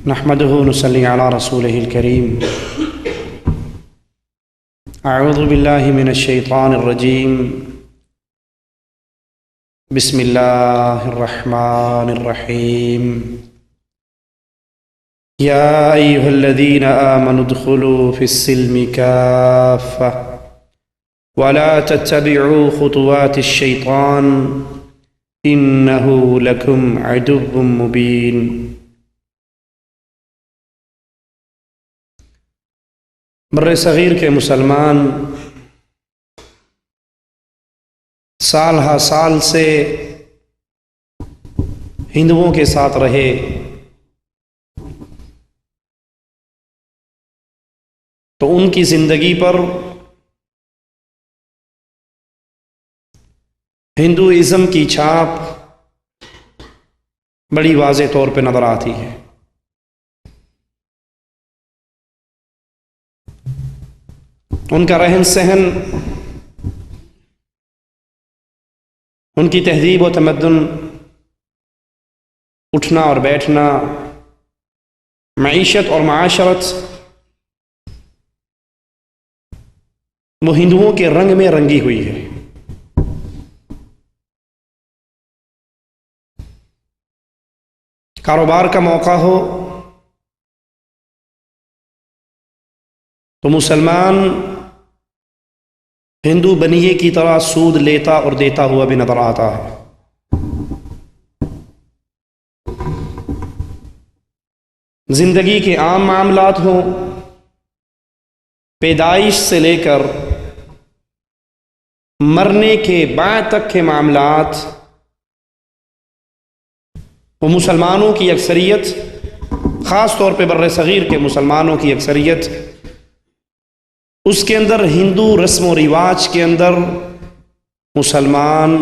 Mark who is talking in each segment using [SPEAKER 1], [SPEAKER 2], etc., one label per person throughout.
[SPEAKER 1] نحمده ونصلي على رسوله الكريم. أعوذ بالله من الشيطان الرجيم. بسم الله الرحمن الرحيم. يا أيها الذين آمنوا ادخلوا في السلم كافة ولا تتبعوا خطوات الشيطان إنه لكم عدو مبين. بر صغیر کے مسلمان سال ہا سال سے ہندوؤں کے ساتھ رہے، تو ان کی زندگی پر ہندوازم کی چھاپ بڑی واضح طور پہ نظر آتی ہے۔ ان کا رہن سہن، ان کی تہذیب و تمدن، اٹھنا اور بیٹھنا، معیشت اور معاشرت، وہ ہندوؤں کے رنگ میں رنگی ہوئی ہے۔ کاروبار کا موقع ہو تو مسلمان ہندو بنیے کی طرح سود لیتا اور دیتا ہوا بھی نظر آتا ہے۔ زندگی کے عام معاملات ہوں، پیدائش سے لے کر مرنے کے بعد تک کے معاملات، وہ مسلمانوں کی اکثریت، خاص طور پہ بر صغیر کے مسلمانوں کی اکثریت، اس کے اندر ہندو رسم و رواج کے اندر مسلمان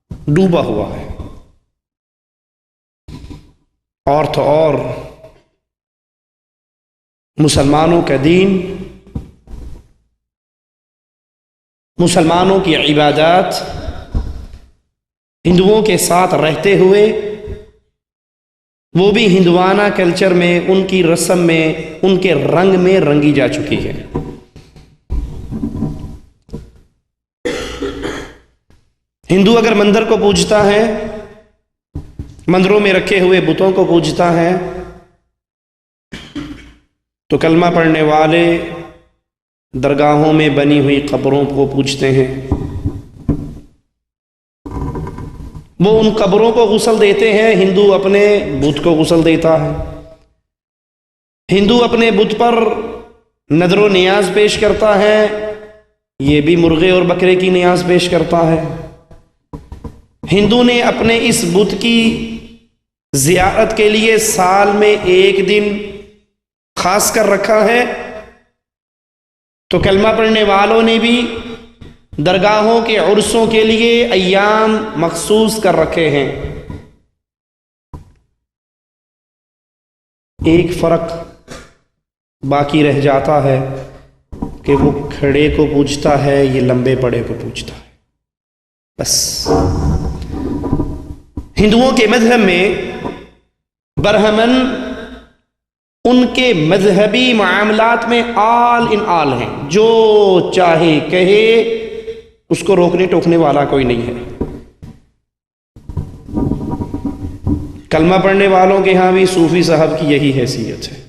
[SPEAKER 1] ڈوبا ہوا ہے۔ اور تو اور مسلمانوں کا دین، مسلمانوں کی عبادات ہندوؤں کے ساتھ رہتے ہوئے وہ بھی ہندوانہ کلچر میں، ان کی رسم میں، ان کے رنگ میں رنگی جا چکی ہے۔ ہندو اگر مندر کو پوجتا ہے، مندروں میں رکھے ہوئے بتوں کو پوجتا ہے، تو کلمہ پڑھنے والے درگاہوں میں بنی ہوئی قبروں کو پوجتے ہیں۔ وہ ان قبروں کو غسل دیتے ہیں، ہندو اپنے بت کو غسل دیتا ہے۔ ہندو اپنے بت پر نذر و نیاز پیش کرتا ہے، یہ بھی مرغے اور بکرے کی نیاز پیش کرتا ہے۔ ہندو نے اپنے اس بت کی زیارت کے لیے سال میں ایک دن خاص کر رکھا ہے، تو کلمہ پڑھنے والوں نے بھی درگاہوں کے عرسوں کے لیے ایام مخصوص کر رکھے ہیں۔ ایک فرق باقی رہ جاتا ہے کہ وہ کھڑے کو پوجتا ہے، یہ لمبے پڑے کو پوجتا ہے، بس۔ ہندوؤں کے مذہب میں برہمن ان کے مذہبی معاملات میں آل ان آل ہیں، جو چاہے کہے، اس کو روکنے ٹوکنے والا کوئی نہیں ہے۔ کلمہ پڑھنے والوں کے ہاں بھی صوفی صاحب کی یہی حیثیت ہے،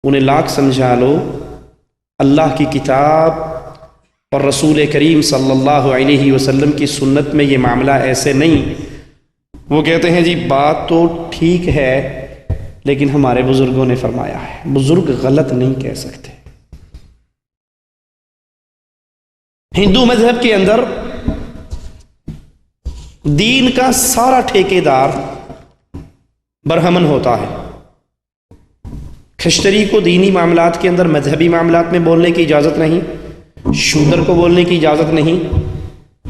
[SPEAKER 1] انہیں لاکھ سمجھا لو، اللہ کی کتاب اور رسول کریم صلی اللہ علیہ وسلم کی سنت میں یہ معاملہ ایسے نہیں۔ وہ کہتے ہیں جی بات تو ٹھیک ہے، لیکن ہمارے بزرگوں نے فرمایا ہے۔ بزرگ غلط نہیں کہہ سکتے۔ ہندو مذہب کے اندر دین کا سارا ٹھیکیدار برہمن ہوتا ہے۔ کھشتری کو دینی معاملات کے اندر، مذہبی معاملات میں بولنے کی اجازت نہیں، شودر کو بولنے کی اجازت نہیں۔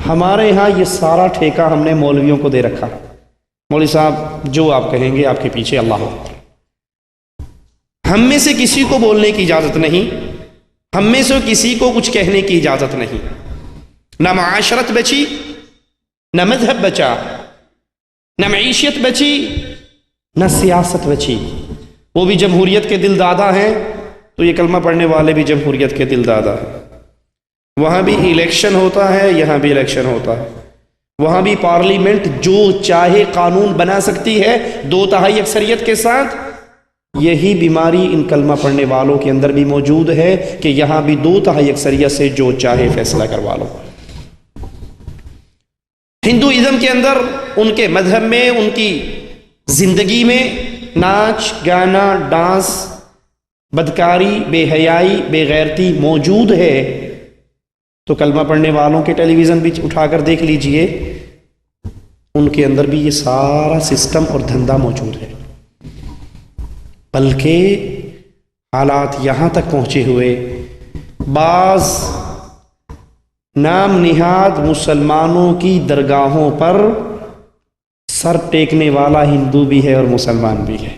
[SPEAKER 1] ہمارے ہاں یہ سارا ٹھیکہ ہم نے مولویوں کو دے رکھا۔ مولوی صاحب جو آپ کہیں گے، آپ کے پیچھے اللہ ہو۔ ہم میں سے کسی کو بولنے کی اجازت نہیں، ہم میں سے کسی کو کچھ کہنے کی اجازت نہیں۔ نہ معاشرت بچی، نہ مذہب بچا، نہ معیشت بچی، نہ سیاست بچی۔ وہ بھی جمہوریت کے دل دادا ہیں تو یہ کلمہ پڑھنے والے بھی جمہوریت کے دل دادا ہیں. وہاں بھی الیکشن ہوتا ہے، یہاں بھی الیکشن ہوتا ہے. وہاں بھی پارلیمنٹ جو چاہے قانون بنا سکتی ہے 2/3 اکثریت کے ساتھ. یہی بیماری ان کلمہ پڑھنے والوں کے اندر بھی موجود ہے کہ یہاں بھی 2/3 اکثریت سے جو چاہے فیصلہ کروا لو. ہندوازم کے اندر ان کے مذہب میں، ان کی زندگی میں ناچ گانا ڈانس بدکاری بے حیائی بے غیرتی موجود ہے. تو کلمہ پڑھنے والوں کے ٹیلی ویژن بھی اٹھا کر دیکھ لیجئے، ان کے اندر بھی یہ سارا سسٹم اور دھندا موجود ہے. بلکہ حالات یہاں تک پہنچے ہوئے، بعض نام نہاد مسلمانوں کی درگاہوں پر سر ٹیکنے والا ہندو بھی ہے اور مسلمان بھی ہے.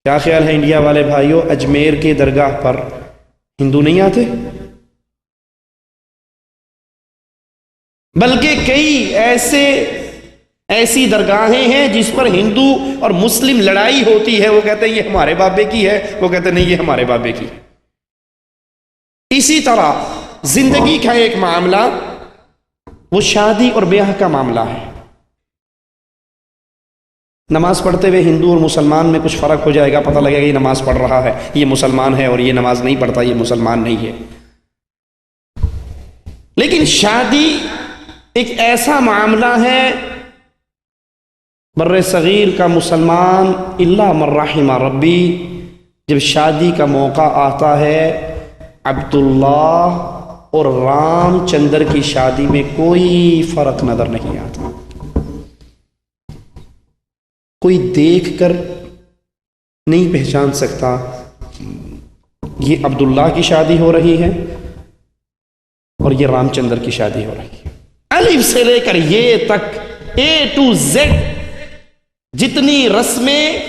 [SPEAKER 1] کیا خیال ہے انڈیا والے بھائیوں، اجمیر کے درگاہ پر ہندو نہیں آتے؟ بلکہ کئی ایسی درگاہیں ہیں جس پر ہندو اور مسلم لڑائی ہوتی ہے. وہ کہتے ہیں یہ ہمارے بابے کی ہے، وہ کہتے ہیں نہیں یہ ہمارے بابے کی. اسی طرح زندگی کا ایک معاملہ، وہ شادی اور بیاہ کا معاملہ ہے. نماز پڑھتے ہوئے ہندو اور مسلمان میں کچھ فرق ہو جائے گا، پتہ لگے گا یہ نماز پڑھ رہا ہے یہ مسلمان ہے، اور یہ نماز نہیں پڑھتا یہ مسلمان نہیں ہے. لیکن شادی ایک ایسا معاملہ ہے، بر صغیر کا مسلمان الا من رحم ربی، جب شادی کا موقع آتا ہے عبداللہ اور رام چندر کی شادی میں کوئی فرق نظر نہیں آتا. کوئی دیکھ کر نہیں پہچان سکتا یہ عبداللہ کی شادی ہو رہی ہے اور یہ رام چندر کی شادی ہو رہی ہے. الف سے لے کر یہ تک A to Z جتنی رسمیں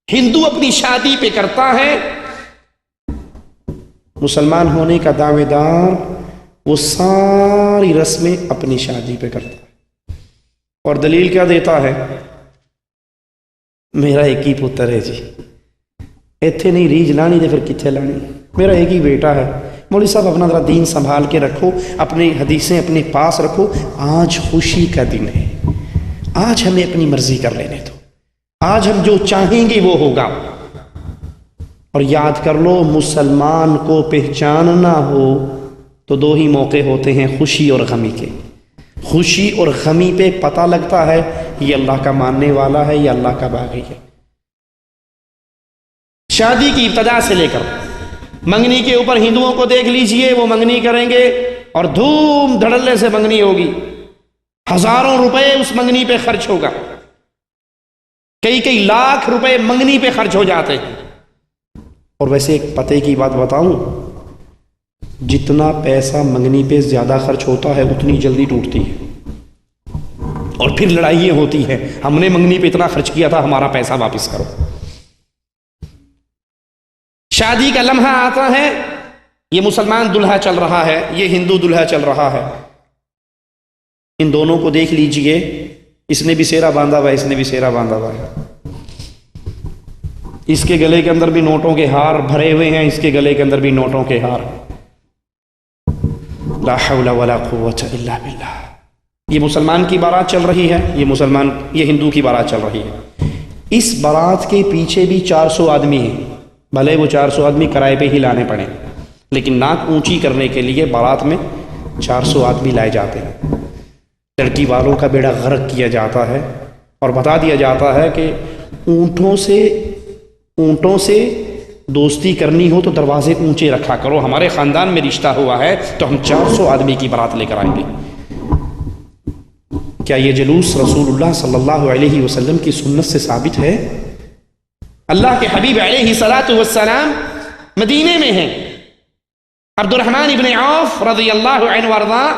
[SPEAKER 1] ہندو اپنی شادی پہ کرتا ہے، مسلمان ہونے کا دعوے دار وہ ساری رسمیں اپنی شادی پہ کرتا ہے. اور دلیل کیا دیتا ہے؟ میرا ایک ہی پتر ہے جی، ایتھے نہیں ریج لانی تو پھر کتنے لانی، میرا ایک ہی بیٹا ہے. مولوی صاحب اپنا ذرا دین سنبھال کے رکھو، اپنی حدیثیں اپنے پاس رکھو. آج خوشی کا دن ہے، آج ہمیں اپنی مرضی کر لینے دو، آج ہم جو چاہیں گے وہ ہوگا. اور یاد کر لو، مسلمان کو پہچاننا ہو تو 2 ہی موقع ہوتے ہیں، خوشی اور غمی کے. خوشی اور غمی پہ پتہ لگتا ہے یہ اللہ کا ماننے والا ہے یا اللہ کا باغی ہے. شادی کی ابتدا سے لے کر منگنی کے اوپر ہندوؤں کو دیکھ لیجئے، وہ منگنی کریں گے اور دھوم دھڑلے سے منگنی ہوگی، ہزاروں روپے اس منگنی پہ خرچ ہوگا، کئی لاکھ روپے منگنی پہ خرچ ہو جاتے ہیں. اور ویسے ایک پتے کی بات بتاؤں، جتنا پیسہ منگنی پہ زیادہ خرچ ہوتا ہے اتنی جلدی ٹوٹتی ہے، اور پھر لڑائیاں ہوتی ہیں، ہم نے منگنی پہ اتنا خرچ کیا تھا ہمارا پیسہ واپس کرو. شادی کا لمحہ آتا ہے، یہ مسلمان دلہا چل رہا ہے، یہ ہندو دلہا چل رہا ہے. ان دونوں کو دیکھ لیجئے، اس نے بھی سیرا باندھا ہوا ہے، اس نے بھی سیرا باندھا ہوا ہے. اس کے گلے کے اندر بھی نوٹوں کے ہار بھرے ہوئے ہیں، اس کے گلے کے اندر بھی نوٹوں کے ہار. لا حول ولا قوت الا باللہ. یہ مسلمان کی بارات چل رہی ہے، یہ ہندو کی بارات چل رہی ہے. اس بارات کے پیچھے بھی 400 آدمی ہیں، بھلے وہ 400 آدمی کرائے پہ ہی لانے پڑیں، لیکن ناک اونچی کرنے کے لیے بارات میں 400 آدمی لائے جاتے ہیں. لڑکی والوں کا بیڑا غرق کیا جاتا ہے اور بتا دیا جاتا ہے کہ اونٹوں سے دوستی کرنی ہو تو دروازے اونچے رکھا کرو، ہمارے خاندان میں رشتہ ہوا ہے تو ہم 400 آدمی کی بارات لے کر آئیں گے. کیا یہ جلوس رسول اللہ صلی اللہ علیہ وسلم کی سنت سے ثابت ہے؟ اللہ کے حبیب علیہ الصلاۃ والسلام مدینے میں ہیں، عبد الرحمن ابن عوف رضی اللہ عنہ وارضاہ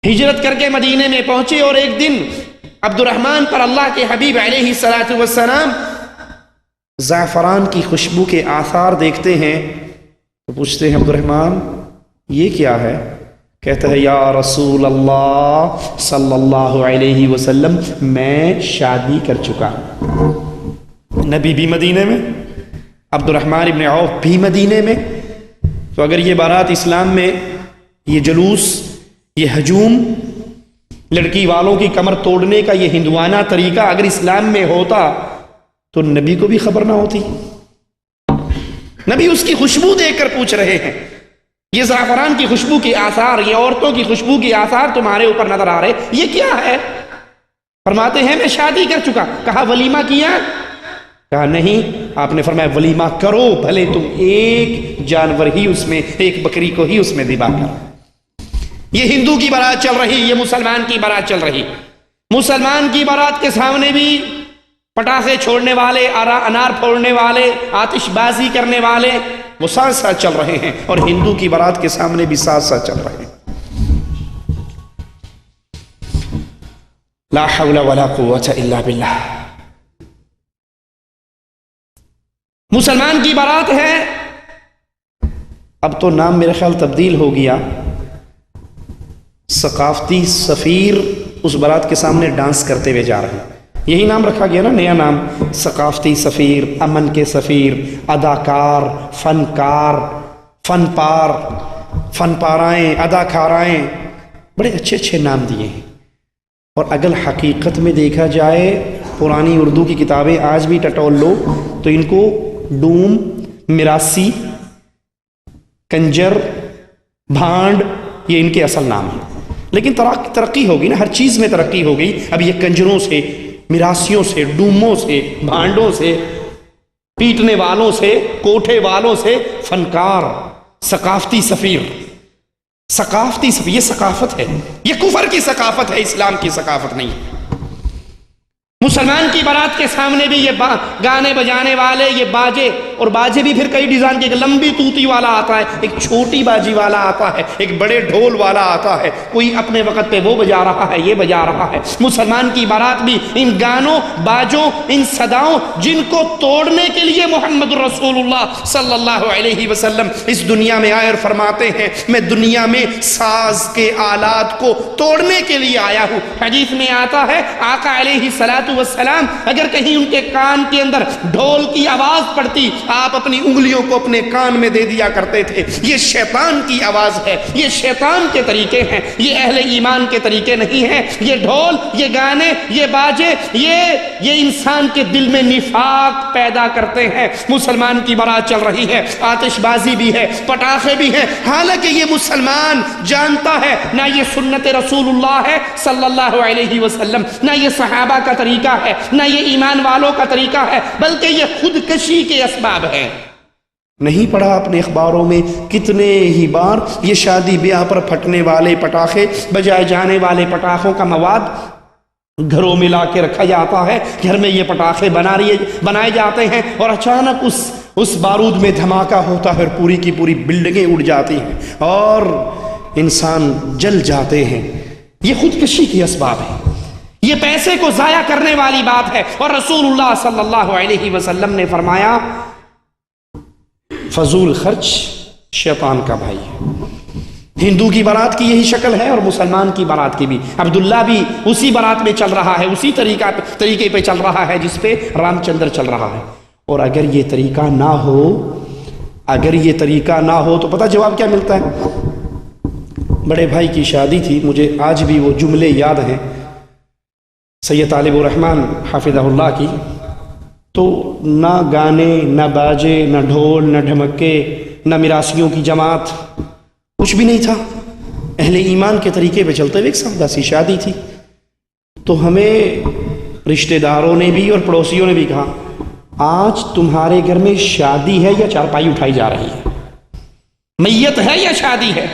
[SPEAKER 1] ہجرت کر کے مدینے میں پہنچے، اور ایک دن عبد الرحمن پر اللہ کے حبیب علیہ الصلاۃ والسلام زعفران کی خوشبو کے آثار دیکھتے ہیں تو پوچھتے ہیں عبد الرحمن یہ کیا ہے؟ کہتا ہے یا رسول اللہ صلی اللہ علیہ وسلم میں شادی کر چکا ہوں. نبی بھی مدینے میں، عبد الرحمن ابن عوف بھی مدینے میں. تو اگر یہ بارات اسلام میں، یہ جلوس، یہ ہجوم، لڑکی والوں کی کمر توڑنے کا یہ ہندوانہ طریقہ اگر اسلام میں ہوتا تو نبی کو بھی خبر نہ ہوتی. نبی اس کی خوشبو دیکھ کر پوچھ رہے ہیں، یہ زعفران کی خوشبو کے آثار، یہ عورتوں کی خوشبو کے آثار تمہارے اوپر نظر آ رہے، یہ کیا ہے؟ فرماتے ہیں میں شادی کر چکا. کہا ولیمہ کیا؟ کہا نہیں. آپ نے فرمایا ولیمہ کرو، بھلے تم ایک جانور ہی اس میں، ایک بکری کو ہی اس میں ذبح کرو. یہ ہندو کی بارات چل رہی، یہ مسلمان کی بارات چل رہی. مسلمان کی بارات کے سامنے بھی پٹاخے چھوڑنے والے، انار پھوڑنے والے، آتش بازی کرنے والے وہ ساتھ ساتھ چل رہے ہیں، اور ہندو کی بارات کے سامنے بھی ساتھ ساتھ چل رہے ہیں. لا حول ولا قوة الا باللہ. مسلمان کی بارات ہے، اب تو نام میرے خیال تبدیل ہو گیا، ثقافتی سفیر اس بارات کے سامنے ڈانس کرتے ہوئے جا رہے ہیں. یہی نام رکھا گیا نا، نیا نام، ثقافتی سفیر، امن کے سفیر، اداکار، فنکار، فن پار، فن پارائیں، اداکارائیں، بڑے اچھے اچھے نام دیے ہیں. اور اگر حقیقت میں دیکھا جائے، پرانی اردو کی کتابیں آج بھی ٹٹول لو تو ان کو ڈوم، مراسی، کنجر، بھانڈ، یہ ان کے اصل نام ہیں. لیکن ترقی ہوگی نا، ہر چیز میں ترقی ہو گئی. اب یہ کنجروں سے، مراسیوں سے، ڈوموں سے، بھانڈوں سے، پیٹنے والوں سے، کوٹھے والوں سے فنکار، ثقافتی سفیر. ثقافتی سفیر، یہ ثقافت ہے، یہ کفر کی ثقافت ہے، اسلام کی ثقافت نہیں. مسلمان کی بارات کے سامنے بھی یہ گانے بجانے والے، یہ باجے، اور باجے بھی پھر کئی ڈیزائن کے، ایک لمبی توتی والا آتا ہے، ایک چھوٹی باجی والا آتا ہے، ایک بڑے ڈھول والا آتا ہے، کوئی اپنے وقت پہ وہ بجا رہا ہے، یہ بجا رہا ہے. مسلمان کی بارات بھی ان گانوں، باجوں، ان صداؤں، جن کو توڑنے کے لیے محمد رسول اللہ صلی اللہ علیہ وسلم اس دنیا میں آئے اور فرماتے ہیں میں دنیا میں ساز کے آلات کو توڑنے کے لیے آیا ہوں. حدیث میں آتا ہے آقا علیہ الصلوۃ والسلام اگر کہیں ان کے کان کے اندر ڈھول کی آواز پڑتی، آپ اپنی انگلیوں کو اپنے کان میں دے دیا کرتے تھے. یہ شیطان کی آواز ہے، یہ شیطان کے طریقے ہیں، یہ اہل ایمان کے طریقے نہیں ہیں. یہ ڈھول، یہ گانے، یہ باجے، یہ انسان کے دل میں نفاق پیدا کرتے ہیں. مسلمان کی بارات چل رہی ہے، آتش بازی بھی ہے، پٹاخے بھی ہیں، حالانکہ یہ مسلمان جانتا ہے نہ یہ سنت رسول اللہ ہے صلی اللہ علیہ وسلم، نہ یہ صحابہ کا طریقہ ہے، نہ یہ ایمان والوں کا طریقہ ہے، بلکہ یہ خودکشی کے اسباب ہیں. نہیں پڑھا اپنے اخباروں میں کتنے ہی بار یہ شادی بیاہ پر پھٹنے والے پٹاخے، بجائے جانے والے پٹاخوں کا مواد گھروں میں لا کے رکھا جاتا ہے، گھر میں یہ پٹاخے بنائے جاتے ہیں، اور اچانک اس بارود میں دھماکہ ہوتا ہے اور پوری کی پوری بلڈنگیں اڑ جاتی ہیں اور انسان جل جاتے ہیں. یہ خودکشی کے اسباب ہیں، یہ پیسے کو ضائع کرنے والی بات ہے. اور رسول اللہ صلی اللہ علیہ وسلم نے فرمایا فضول خرچ شیطان کا بھائی ہے. ہندو کی بارات کی یہی شکل ہے اور مسلمان کی بارات کی بھی. عبداللہ بھی اسی بارات میں چل رہا ہے، اسی طریقے پہ چل رہا ہے جس پہ رام چندر چل رہا ہے. اور اگر یہ طریقہ نہ ہو، اگر یہ طریقہ نہ ہو تو پتہ جواب کیا ملتا ہے؟ بڑے بھائی کی شادی تھی، مجھے آج بھی وہ جملے یاد ہیں سید طالب الرحمن حافظہ اللہ کی. تو نہ گانے، نہ باجے، نہ ڈھول، نہ ڈھمکے، نہ مراسیوں کی جماعت، کچھ بھی نہیں تھا. اہل ایمان کے طریقے پہ چلتے ہوئے ایک سادہ سی شادی تھی. تو ہمیں رشتہ داروں نے بھی اور پڑوسیوں نے بھی کہا آج تمہارے گھر میں شادی ہے یا چارپائی اٹھائی جا رہی ہے، میت ہے یا شادی ہے؟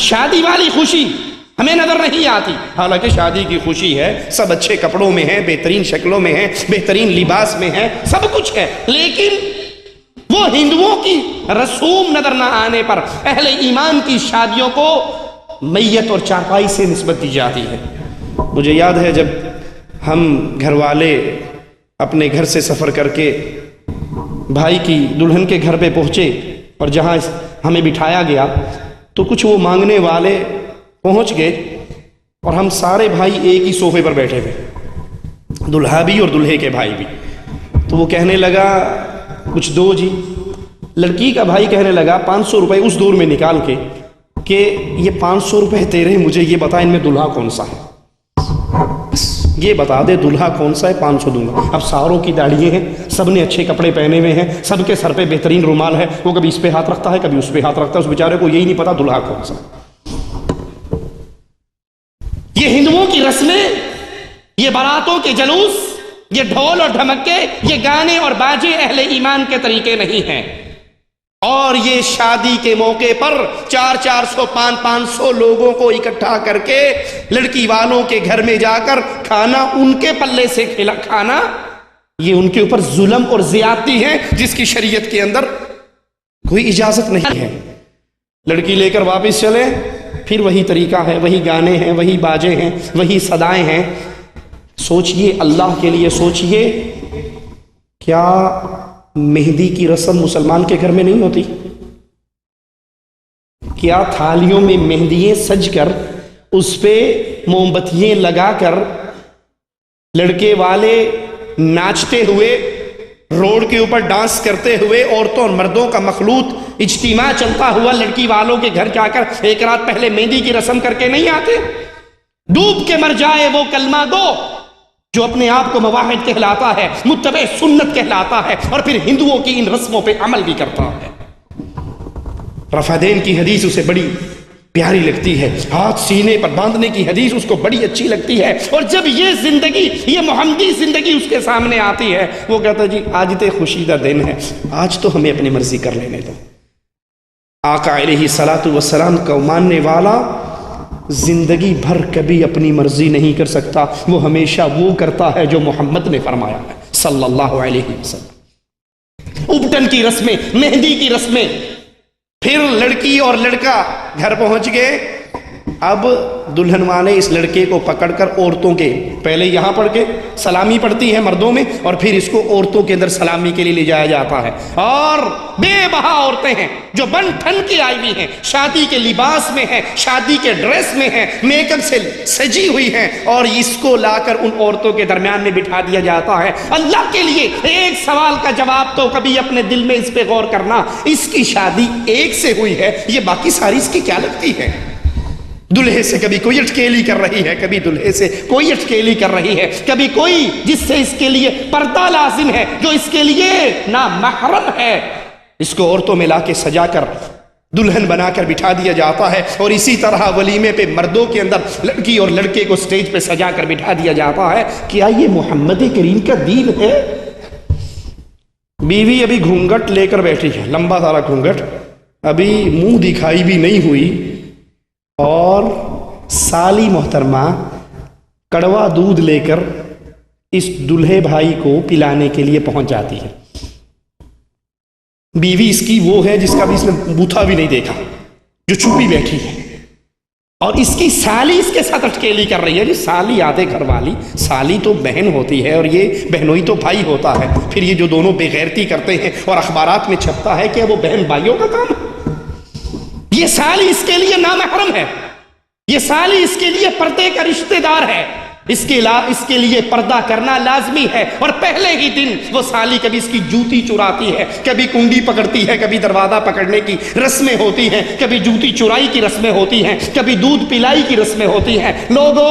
[SPEAKER 1] شادی والی خوشی ہمیں نظر نہیں آتی، حالانکہ شادی کی خوشی ہے، سب اچھے کپڑوں میں ہیں، بہترین شکلوں میں ہیں، بہترین لباس میں ہیں، سب کچھ ہے. لیکن وہ ہندوؤں کی رسوم نظر نہ آنے پر اہل ایمان کی شادیوں کو میت اور چارپائی سے نسبت دی جاتی ہے. مجھے یاد ہے جب ہم گھر والے اپنے گھر سے سفر کر کے بھائی کی دلہن کے گھر پہ پہنچے اور جہاں ہمیں بٹھایا گیا تو کچھ وہ مانگنے والے پہنچ گئے اور ہم سارے بھائی ایک ہی صوفے پر بیٹھے ہوئے. دلہا بھی اور دلہے کے بھائی بھی. تو وہ کہنے لگا کچھ دو جی. لڑکی کا بھائی کہنے لگا 500 روپے اس دور میں نکال کے کہ یہ 500 روپے تیرے، مجھے یہ بتا ان میں دلہا کون سا ہے، یہ بتا دے دلہا کون سا ہے، 500 دوں گا. اب ساروں کی داڑھییں ہیں، سب نے اچھے کپڑے پہنے ہوئے ہیں، سب کے سر پہ بہترین رومال ہے، وہ کبھی اس پہ ہاتھ رکھتا ہے کبھی اس پہ ہاتھ رکھتا ہے، اس بیچارے کو یہی نہیں پتا دلہا کون سا. یہ ہندوؤں کی رسمیں، یہ باراتوں کے جلوس، یہ ڈھول اور ڈھمکے، یہ گانے اور باجے اہل ایمان کے طریقے نہیں ہیں. اور یہ شادی کے موقع پر 400 500 لوگوں کو اکٹھا کر کے لڑکی والوں کے گھر میں جا کر کھانا ان کے پلے سے کھانا، یہ ان کے اوپر ظلم اور زیادتی ہے جس کی شریعت کے اندر کوئی اجازت نہیں ہے. لڑکی لے کر واپس چلے، پھر وہی طریقہ ہے، وہی گانے ہیں، وہی باجے ہیں، وہی صدائیں ہیں. سوچئے اللہ کے لیے سوچئے، کیا مہندی کی رسم مسلمان کے گھر میں نہیں ہوتی؟ کیا تھالیوں میں مہندیاں سج کر اس پہ موم بتیاں لگا کر لڑکے والے ناچتے ہوئے روڈ کے اوپر ڈانس کرتے ہوئے عورتوں اور مردوں کا مخلوط اجتماع چلتا ہوا لڑکی والوں کے گھر جا کر ایک رات پہلے مہندی کی رسم کر کے نہیں آتے؟ ڈوب کے مر جائے وہ کلمہ گو جو اپنے آپ کو مواحد کہلاتا ہے، متبع سنت کہلاتا ہے، اور پھر ہندوؤں کی ان رسموں پہ عمل بھی کرتا ہے. رفادین کی حدیث اسے بڑی پیاری لگتی ہے، ہاتھ سینے پر باندھنے کی حدیث اس کو بڑی اچھی لگتی ہے. اور جب یہ زندگی، یہ محمدی زندگی اس کے سامنے آتی ہے، وہ کہتا ہے جی آج تو خوشی کا دن ہے، آج تو ہمیں اپنی مرضی کر لینے دو. آقا علیہ الصلوۃ والسلام کا ماننے والا زندگی بھر کبھی اپنی مرضی نہیں کر سکتا، وہ ہمیشہ وہ کرتا ہے جو محمد نے فرمایا ہے صلی اللہ علیہ وسلم. ابٹن کی رسمیں، مہندی کی رسمیں، پھر لڑکی اور لڑکا گھر پہنچ گئے. اب دلہن والے اس لڑکے کو پکڑ کر عورتوں کے پہلے یہاں پڑھ کے سلامی پڑتی ہے مردوں میں، اور پھر اس کو عورتوں کے اندر سلامی کے لیے لے جایا جاتا ہے. اور بے بہا عورتیں ہیں جو بن ٹھن کے آئی ہوئی ہیں، شادی کے لباس میں ہیں، شادی کے ڈریس میں ہیں، میک اپ سے سجی ہوئی ہیں، اور اس کو لا کر ان عورتوں کے درمیان میں بٹھا دیا جاتا ہے. اللہ کے لیے ایک سوال کا جواب تو کبھی اپنے دل میں اس پہ غور کرنا، اس کی شادی ایک سے ہوئی ہے، یہ باقی ساری اس کی کیا لگتی ہے؟ دلہے سے کبھی کوئی اٹکیلی کر رہی ہے، کبھی دلہے سے کوئی اٹکیلی کر رہی ہے، کبھی کوئی جس سے اس کے لیے پردہ لازم ہے، جو اس کے لیے نامحرم ہے، اس کو عورتوں میں لا کے سجا کر دلہن بنا کر بٹھا دیا جاتا ہے. اور اسی طرح ولیمے پہ مردوں کے اندر لڑکی اور لڑکے کو سٹیج پہ سجا کر بٹھا دیا جاتا ہے. کیا یہ محمد کریم کا دین ہے؟ بیوی ابھی گھونگھٹ لے کر بیٹھی ہے، لمبا سارا گھونگھٹ، ابھی منہ دکھائی بھی نہیں ہوئی، اور سالی محترمہ کڑوا دودھ لے کر اس دلہے بھائی کو پلانے کے لیے پہنچ جاتی ہے. بیوی اس کی وہ ہے جس کا بھی اس نے بوتھا بھی نہیں دیکھا، جو چھپی بیٹھی ہے، اور اس کی سالی اس کے ساتھ اٹکیلی کر رہی ہے. جی سالی آدھے گھر والی، سالی تو بہن ہوتی ہے، اور یہ بہنوئی تو بھائی ہوتا ہے. پھر یہ جو دونوں بےغیرتی کرتے ہیں اور اخبارات میں چھپتا ہے کہ وہ بہن بھائیوں کا کام ہے. یہ سالی اس کے لیے نامحرم ہے، یہ سالی اس کے لیے پردے کا رشتہ دار ہے، اس کے لیے پردہ کرنا لازمی ہے. اور پہلے ہی دن وہ سالی کبھی اس کی جوتی چراتی ہے، کبھی کنڈی پکڑتی ہے، کبھی دروازہ پکڑنے کی رسمیں ہوتی ہیں، کبھی جوتی چرائی کی رسمیں ہوتی ہیں، کبھی دودھ پلائی کی رسمیں ہوتی ہیں. لوگوں،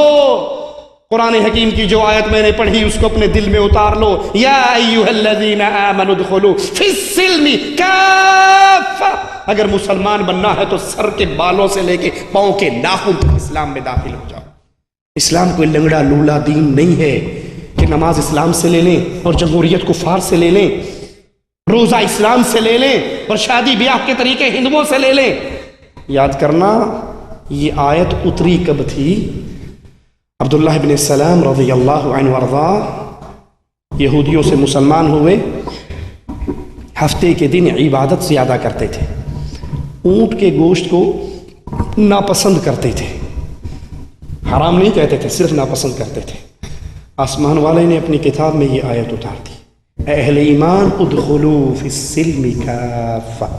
[SPEAKER 1] قرآن حکیم کی جو آیت میں نے پڑھی اس کو اپنے دل میں اتار لو. یا ایھا الذین آمنوا ادخلوا فی السلم کافہ. اگر مسلمان بننا ہے تو سر کے بالوں سے لے کے پاؤں کے ناخن تک اسلام میں داخل ہو جاؤ. اسلام کوئی لنگڑا لولا دین نہیں ہے کہ نماز اسلام سے لے لیں اور جمہوریت کفار سے لے لیں، روزہ اسلام سے لے لیں اور شادی بیاہ کے طریقے ہندوؤں سے لے لیں. یاد کرنا یہ آیت اتری کب تھی؟ عبداللہ بن سلام رضی اللہ عنہ وارضاہ یہودیوں سے مسلمان ہوئے، ہفتے کے دن عبادت زیادہ کرتے تھے، اونٹ کے گوشت کو ناپسند کرتے تھے، حرام نہیں کہتے تھے، صرف ناپسند کرتے تھے. آسمان والے نے اپنی کتاب میں یہ آیت اتار دی، اے اہل ایمان ادخلوا فی السلم کافہ،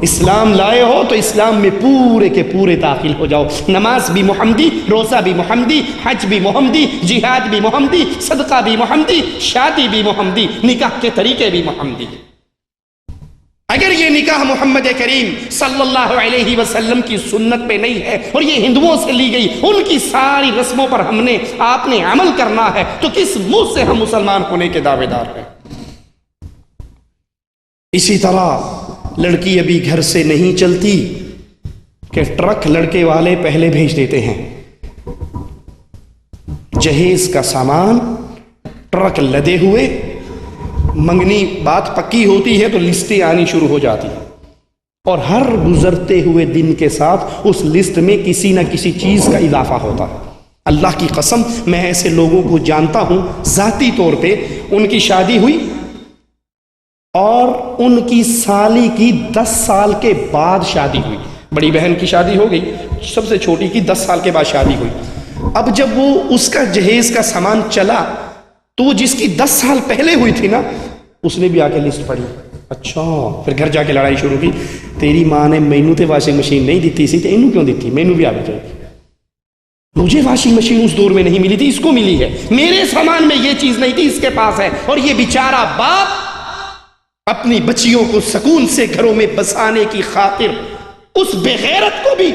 [SPEAKER 1] اسلام لائے ہو تو اسلام میں پورے کے پورے داخل ہو جاؤ. نماز بھی محمدی، روزہ بھی محمدی، حج بھی محمدی، جہاد بھی محمدی، صدقہ بھی محمدی، شادی بھی محمدی، نکاح کے طریقے بھی محمدی. اگر یہ نکاح محمد کریم صلی اللہ علیہ وسلم کی سنت پہ نہیں ہے اور یہ ہندوؤں سے لی گئی ان کی ساری رسموں پر آپ نے عمل کرنا ہے، تو کس منہ سے ہم مسلمان ہونے کے دعوے دار ہیں؟ اسی طرح لڑکی ابھی گھر سے نہیں چلتی کہ ٹرک لڑکے والے پہلے بھیج دیتے ہیں. جہیز کا سامان ٹرک لدے ہوئے، منگنی بات پکی ہوتی ہے تو لسٹیں آنی شروع ہو جاتی ہیں، اور ہر گزرتے ہوئے دن کے ساتھ اس لسٹ میں کسی نہ کسی چیز کا اضافہ ہوتا ہے. اللہ کی قسم میں ایسے لوگوں کو جانتا ہوں ذاتی طور پہ. ان کی شادی ہوئی اور ان کی سالی کی 10 سال کے بعد شادی ہوئی. بڑی بہن کی شادی ہو گئی، سب سے چھوٹی کی 10 سال کے بعد شادی ہوئی. اب جب وہ اس کا جہیز کا سامان چلا تو وہ جس کی 10 سال پہلے ہوئی تھی نا، اس نے بھی آ کے لسٹ پڑھی. اچھا، پھر گھر جا کے لڑائی شروع کی. تیری ماں نے مینو تے واشنگ مشین نہیں دیتی سی، تے انہوں کیوں دیتی؟ مینو بھی آ گئی. مجھے واشنگ مشین اس دور میں نہیں ملی تھی، اس کو ملی ہے. میرے سامان میں یہ چیز نہیں تھی، اس کے پاس ہے. اور یہ بیچارہ باپ اپنی بچیوں کو سکون سے گھروں میں بسانے کی خاطر اس بے غیرت کو بھی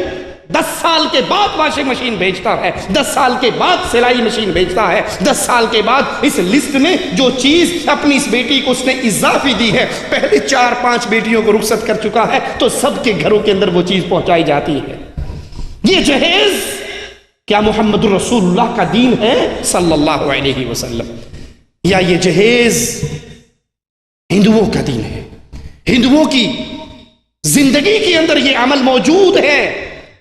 [SPEAKER 1] 10 سال کے بعد واشنگ مشین بھیجتا ہے، 10 سال کے بعد سلائی مشین بھیجتا ہے، 10 سال کے بعد اس لسٹ میں جو چیز اپنی اس بیٹی کو اس نے اضافی دی ہے، پہلے 4-5 بیٹیوں کو رخصت کر چکا ہے تو سب کے گھروں کے اندر وہ چیز پہنچائی جاتی ہے. یہ جہیز کیا محمد رسول اللہ کا دین ہے صلی اللہ علیہ وسلم، یا یہ جہیز ہندوؤں کا دین ہے؟ ہندوؤں کی زندگی کے اندر یہ عمل موجود ہے.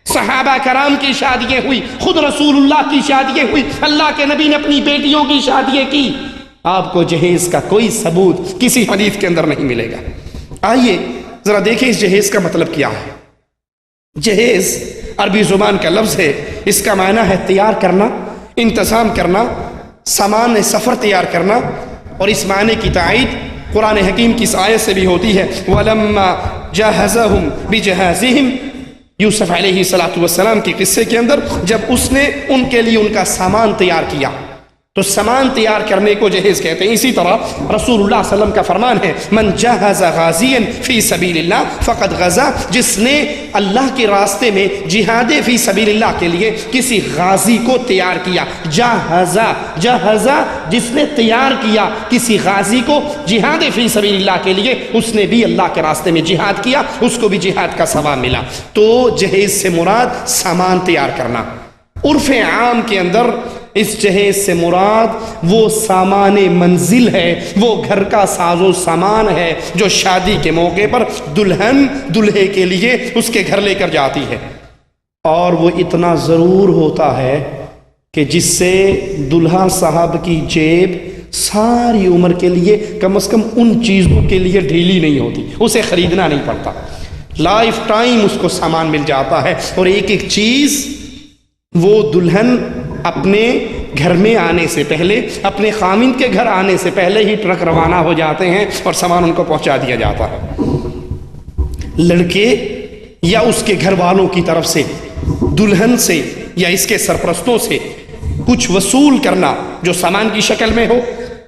[SPEAKER 1] صحابہ کرام کی شادیاں ہوئی، خود رسول اللہ کی شادیاں ہوئی، اللہ کے نبی نے اپنی بیٹیوں کی شادیاں کی. آپ کو جہیز کا کوئی ثبوت کسی حدیث کے اندر نہیں ملے گا. آئیے ذرا دیکھیں اس جہیز کا مطلب کیا ہے. جہیز عربی زبان کا لفظ ہے، اس کا معنی ہے تیار کرنا، انتظام کرنا، سامان سفر تیار کرنا. اور اس معنی کی تائید قرآن حکیم کی اس آیت سے بھی ہوتی ہے. وَلَمَّا جَهَزَهُمْ بِجَهَازِهِمْ، یوسف علیہ السلام کے قصے کے اندر جب اس نے ان کے لیے ان کا سامان تیار کیا تو سامان تیار کرنے کو جہیز کہتے ہیں. اسی طرح رسول اللہ صلی اللہ علیہ وسلم کا فرمان ہے، من جہز غازیا فی سبیل اللہ فقد غزا، جس نے اللہ کے راستے میں جہاد فی سبیل اللہ کے لیے کسی غازی کو تیار کیا. جہزا جس نے تیار کیا کسی غازی کو جہاد فی سبیل اللہ کے لیے، اس نے بھی اللہ کے راستے میں جہاد کیا، اس کو بھی جہاد کا ثواب ملا. تو جہیز سے مراد سامان تیار کرنا. عرف عام کے اندر اس جہیز سے مراد وہ سامان منزل ہے، وہ گھر کا ساز و سامان ہے جو شادی کے موقع پر دلہن دلہے کے لیے اس کے گھر لے کر جاتی ہے. اور وہ اتنا ضرور ہوتا ہے کہ جس سے دلہا صاحب کی جیب ساری عمر کے لیے کم از کم ان چیزوں کے لیے ڈھیلی نہیں ہوتی، اسے خریدنا نہیں پڑتا. لائف ٹائم اس کو سامان مل جاتا ہے. اور ایک ایک چیز وہ دلہن اپنے گھر میں آنے سے پہلے، اپنے خامند کے گھر آنے سے پہلے ہی ٹرک روانہ ہو جاتے ہیں اور سامان ان کو پہنچا دیا جاتا ہے. لڑکے یا اس کے گھر والوں کی طرف سے دلہن سے یا اس کے سرپرستوں سے کچھ وصول کرنا، جو سامان کی شکل میں ہو،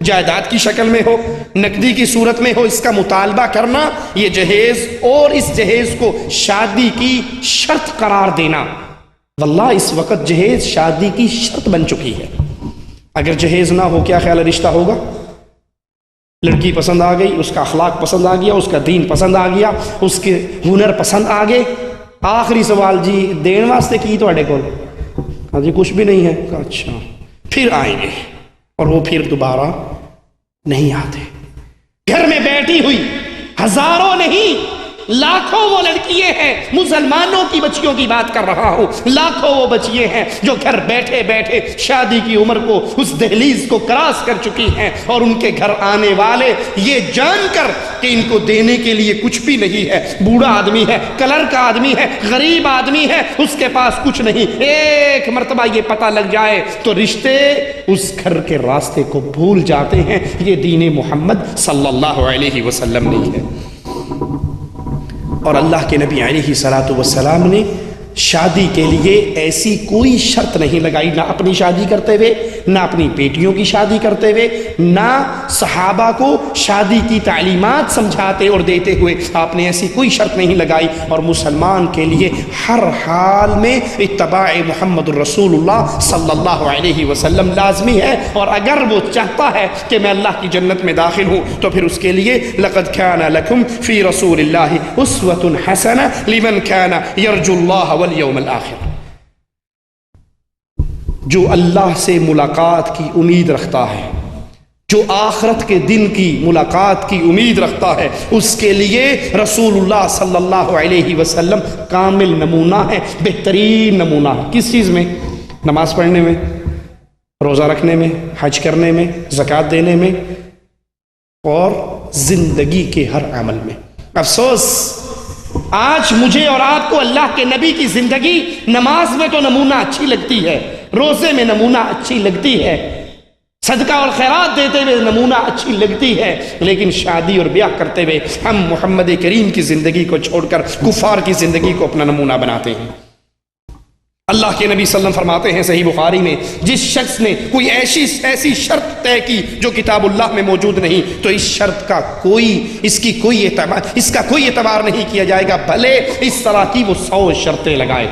[SPEAKER 1] جائیداد کی شکل میں ہو، نقدی کی صورت میں ہو، اس کا مطالبہ کرنا، یہ جہیز اور اس جہیز کو شادی کی شرط قرار دینا. واللہ اس وقت جہیز شادی کی شرط بن چکی ہے. اگر جہیز نہ ہو کیا خیال ہے رشتہ ہوگا؟ لڑکی پسند آ گئی، اس کا اخلاق پسند آ گیا، اس کا دین پسند آ گیا، اس کے ہنر پسند آ گئے. آخری سوال، جی دین واسطے کی تواڈے کول؟ ہاں جی کچھ بھی نہیں ہے. اچھا پھر آئیں گے، اور وہ پھر دوبارہ نہیں آتے. گھر میں بیٹھی ہوئی ہزاروں نہیں لاکھوں وہ لڑکیاں ہیں، مسلمانوں کی بچیوں کی بات کر رہا ہوں، لاکھوں وہ بچیاں ہیں جو گھر بیٹھے بیٹھے شادی کی عمر کو، اس دہلیز کو کراس کر چکی ہیں، اور ان کے گھر آنے والے یہ جان کر کہ ان کو دینے کے لیے کچھ بھی نہیں ہے، بوڑھا آدمی ہے، کلر کا آدمی ہے، غریب آدمی ہے، اس کے پاس کچھ نہیں، ایک مرتبہ یہ پتہ لگ جائے تو رشتے اس گھر کے راستے کو بھول جاتے ہیں. یہ دین محمد صلی اللہ علیہ وسلم نہیں ہے. اور اللہ کے نبی علیہ الصلوۃ والسلام نے شادی کے لیے ایسی کوئی شرط نہیں لگائی، نہ اپنی شادی کرتے ہوئے، نہ اپنی بیٹیوں کی شادی کرتے ہوئے، نہ صحابہ کو شادی کی تعلیمات سمجھاتے اور دیتے ہوئے آپ نے ایسی کوئی شرط نہیں لگائی۔ اور مسلمان کے لیے ہر حال میں اتباع محمد الرسول اللہ صلی اللہ علیہ وسلم لازمی ہے، اور اگر وہ چاہتا ہے کہ میں اللہ کی جنت میں داخل ہوں تو پھر اس کے لیے لقد کان لکم فی رسول اللہ اسوۃ حسنہ لمن کان یرجو اللہ والیوم الآخر۔ جو اللہ سے ملاقات کی امید رکھتا ہے، جو آخرت کے دن کی ملاقات کی امید رکھتا ہے، اس کے لیے رسول اللہ صلی اللہ علیہ وسلم کامل نمونہ ہے، بہترین نمونہ ہے۔ کس چیز میں؟ نماز پڑھنے میں، روزہ رکھنے میں، حج کرنے میں، زکوٰۃ دینے میں، اور زندگی کے ہر عمل میں۔ افسوس آج مجھے اور آپ کو اللہ کے نبی کی زندگی نماز میں تو نمونہ اچھی لگتی ہے، روزے میں نمونہ اچھی لگتی ہے، صدقہ اور خیرات دیتے ہوئے نمونہ اچھی لگتی ہے، لیکن شادی اور بیاہ کرتے ہوئے ہم محمد کریم کی زندگی کو چھوڑ کر کفار کی زندگی کو اپنا نمونہ بناتے ہیں۔ اللہ کے نبی صلی اللہ علیہ وسلم فرماتے ہیں صحیح بخاری میں، جس شخص نے کوئی ایسی شرط طے کی جو کتاب اللہ میں موجود نہیں، تو اس شرط کا اس کا کوئی اعتبار نہیں کیا جائے گا، بھلے اس طرح کی وہ 100 شرطیں لگائے۔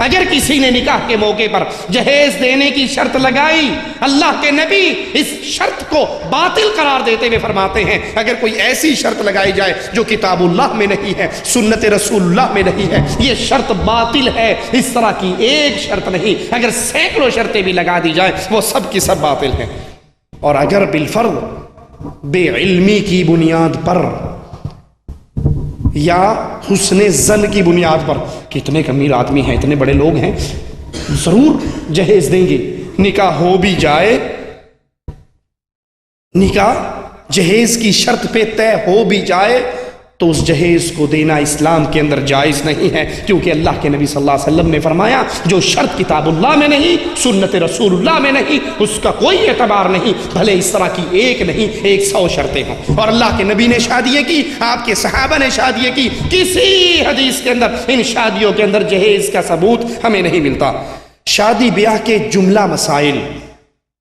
[SPEAKER 1] اگر کسی نے نکاح کے موقع پر جہیز دینے کی شرط لگائی، اللہ کے نبی اس شرط کو باطل قرار دیتے ہوئے فرماتے ہیں، اگر کوئی ایسی شرط لگائی جائے جو کتاب اللہ میں نہیں ہے، سنت رسول اللہ میں نہیں ہے، یہ شرط باطل ہے۔ اس طرح کی ایک شرط نہیں، اگر سینکڑوں شرطیں بھی لگا دی جائیں وہ سب کی سب باطل ہیں۔ اور اگر بالفرض بے علمی کی بنیاد پر یا حسن ظن کی بنیاد پر، کتنے امیر آدمی ہیں، اتنے بڑے لوگ ہیں، ضرور جہیز دیں گے، نکاح ہو بھی جائے، نکاح جہیز کی شرط پہ طے ہو بھی جائے، تو اس جہیز کو دینا اسلام کے اندر جائز نہیں ہے، کیونکہ اللہ کے نبی صلی اللہ علیہ وسلم نے فرمایا جو شرط کتاب اللہ میں نہیں، سنت رسول اللہ میں نہیں، اس کا کوئی اعتبار نہیں، بھلے اس طرح کی ایک نہیں 100 شرطیں ہوں۔ اور اللہ کے نبی نے شادیاں کی، آپ کے صحابہ نے شادیاں کی، کسی حدیث کے اندر ان شادیوں کے اندر جہیز کا ثبوت ہمیں نہیں ملتا۔ شادی بیاہ کے جملہ مسائل،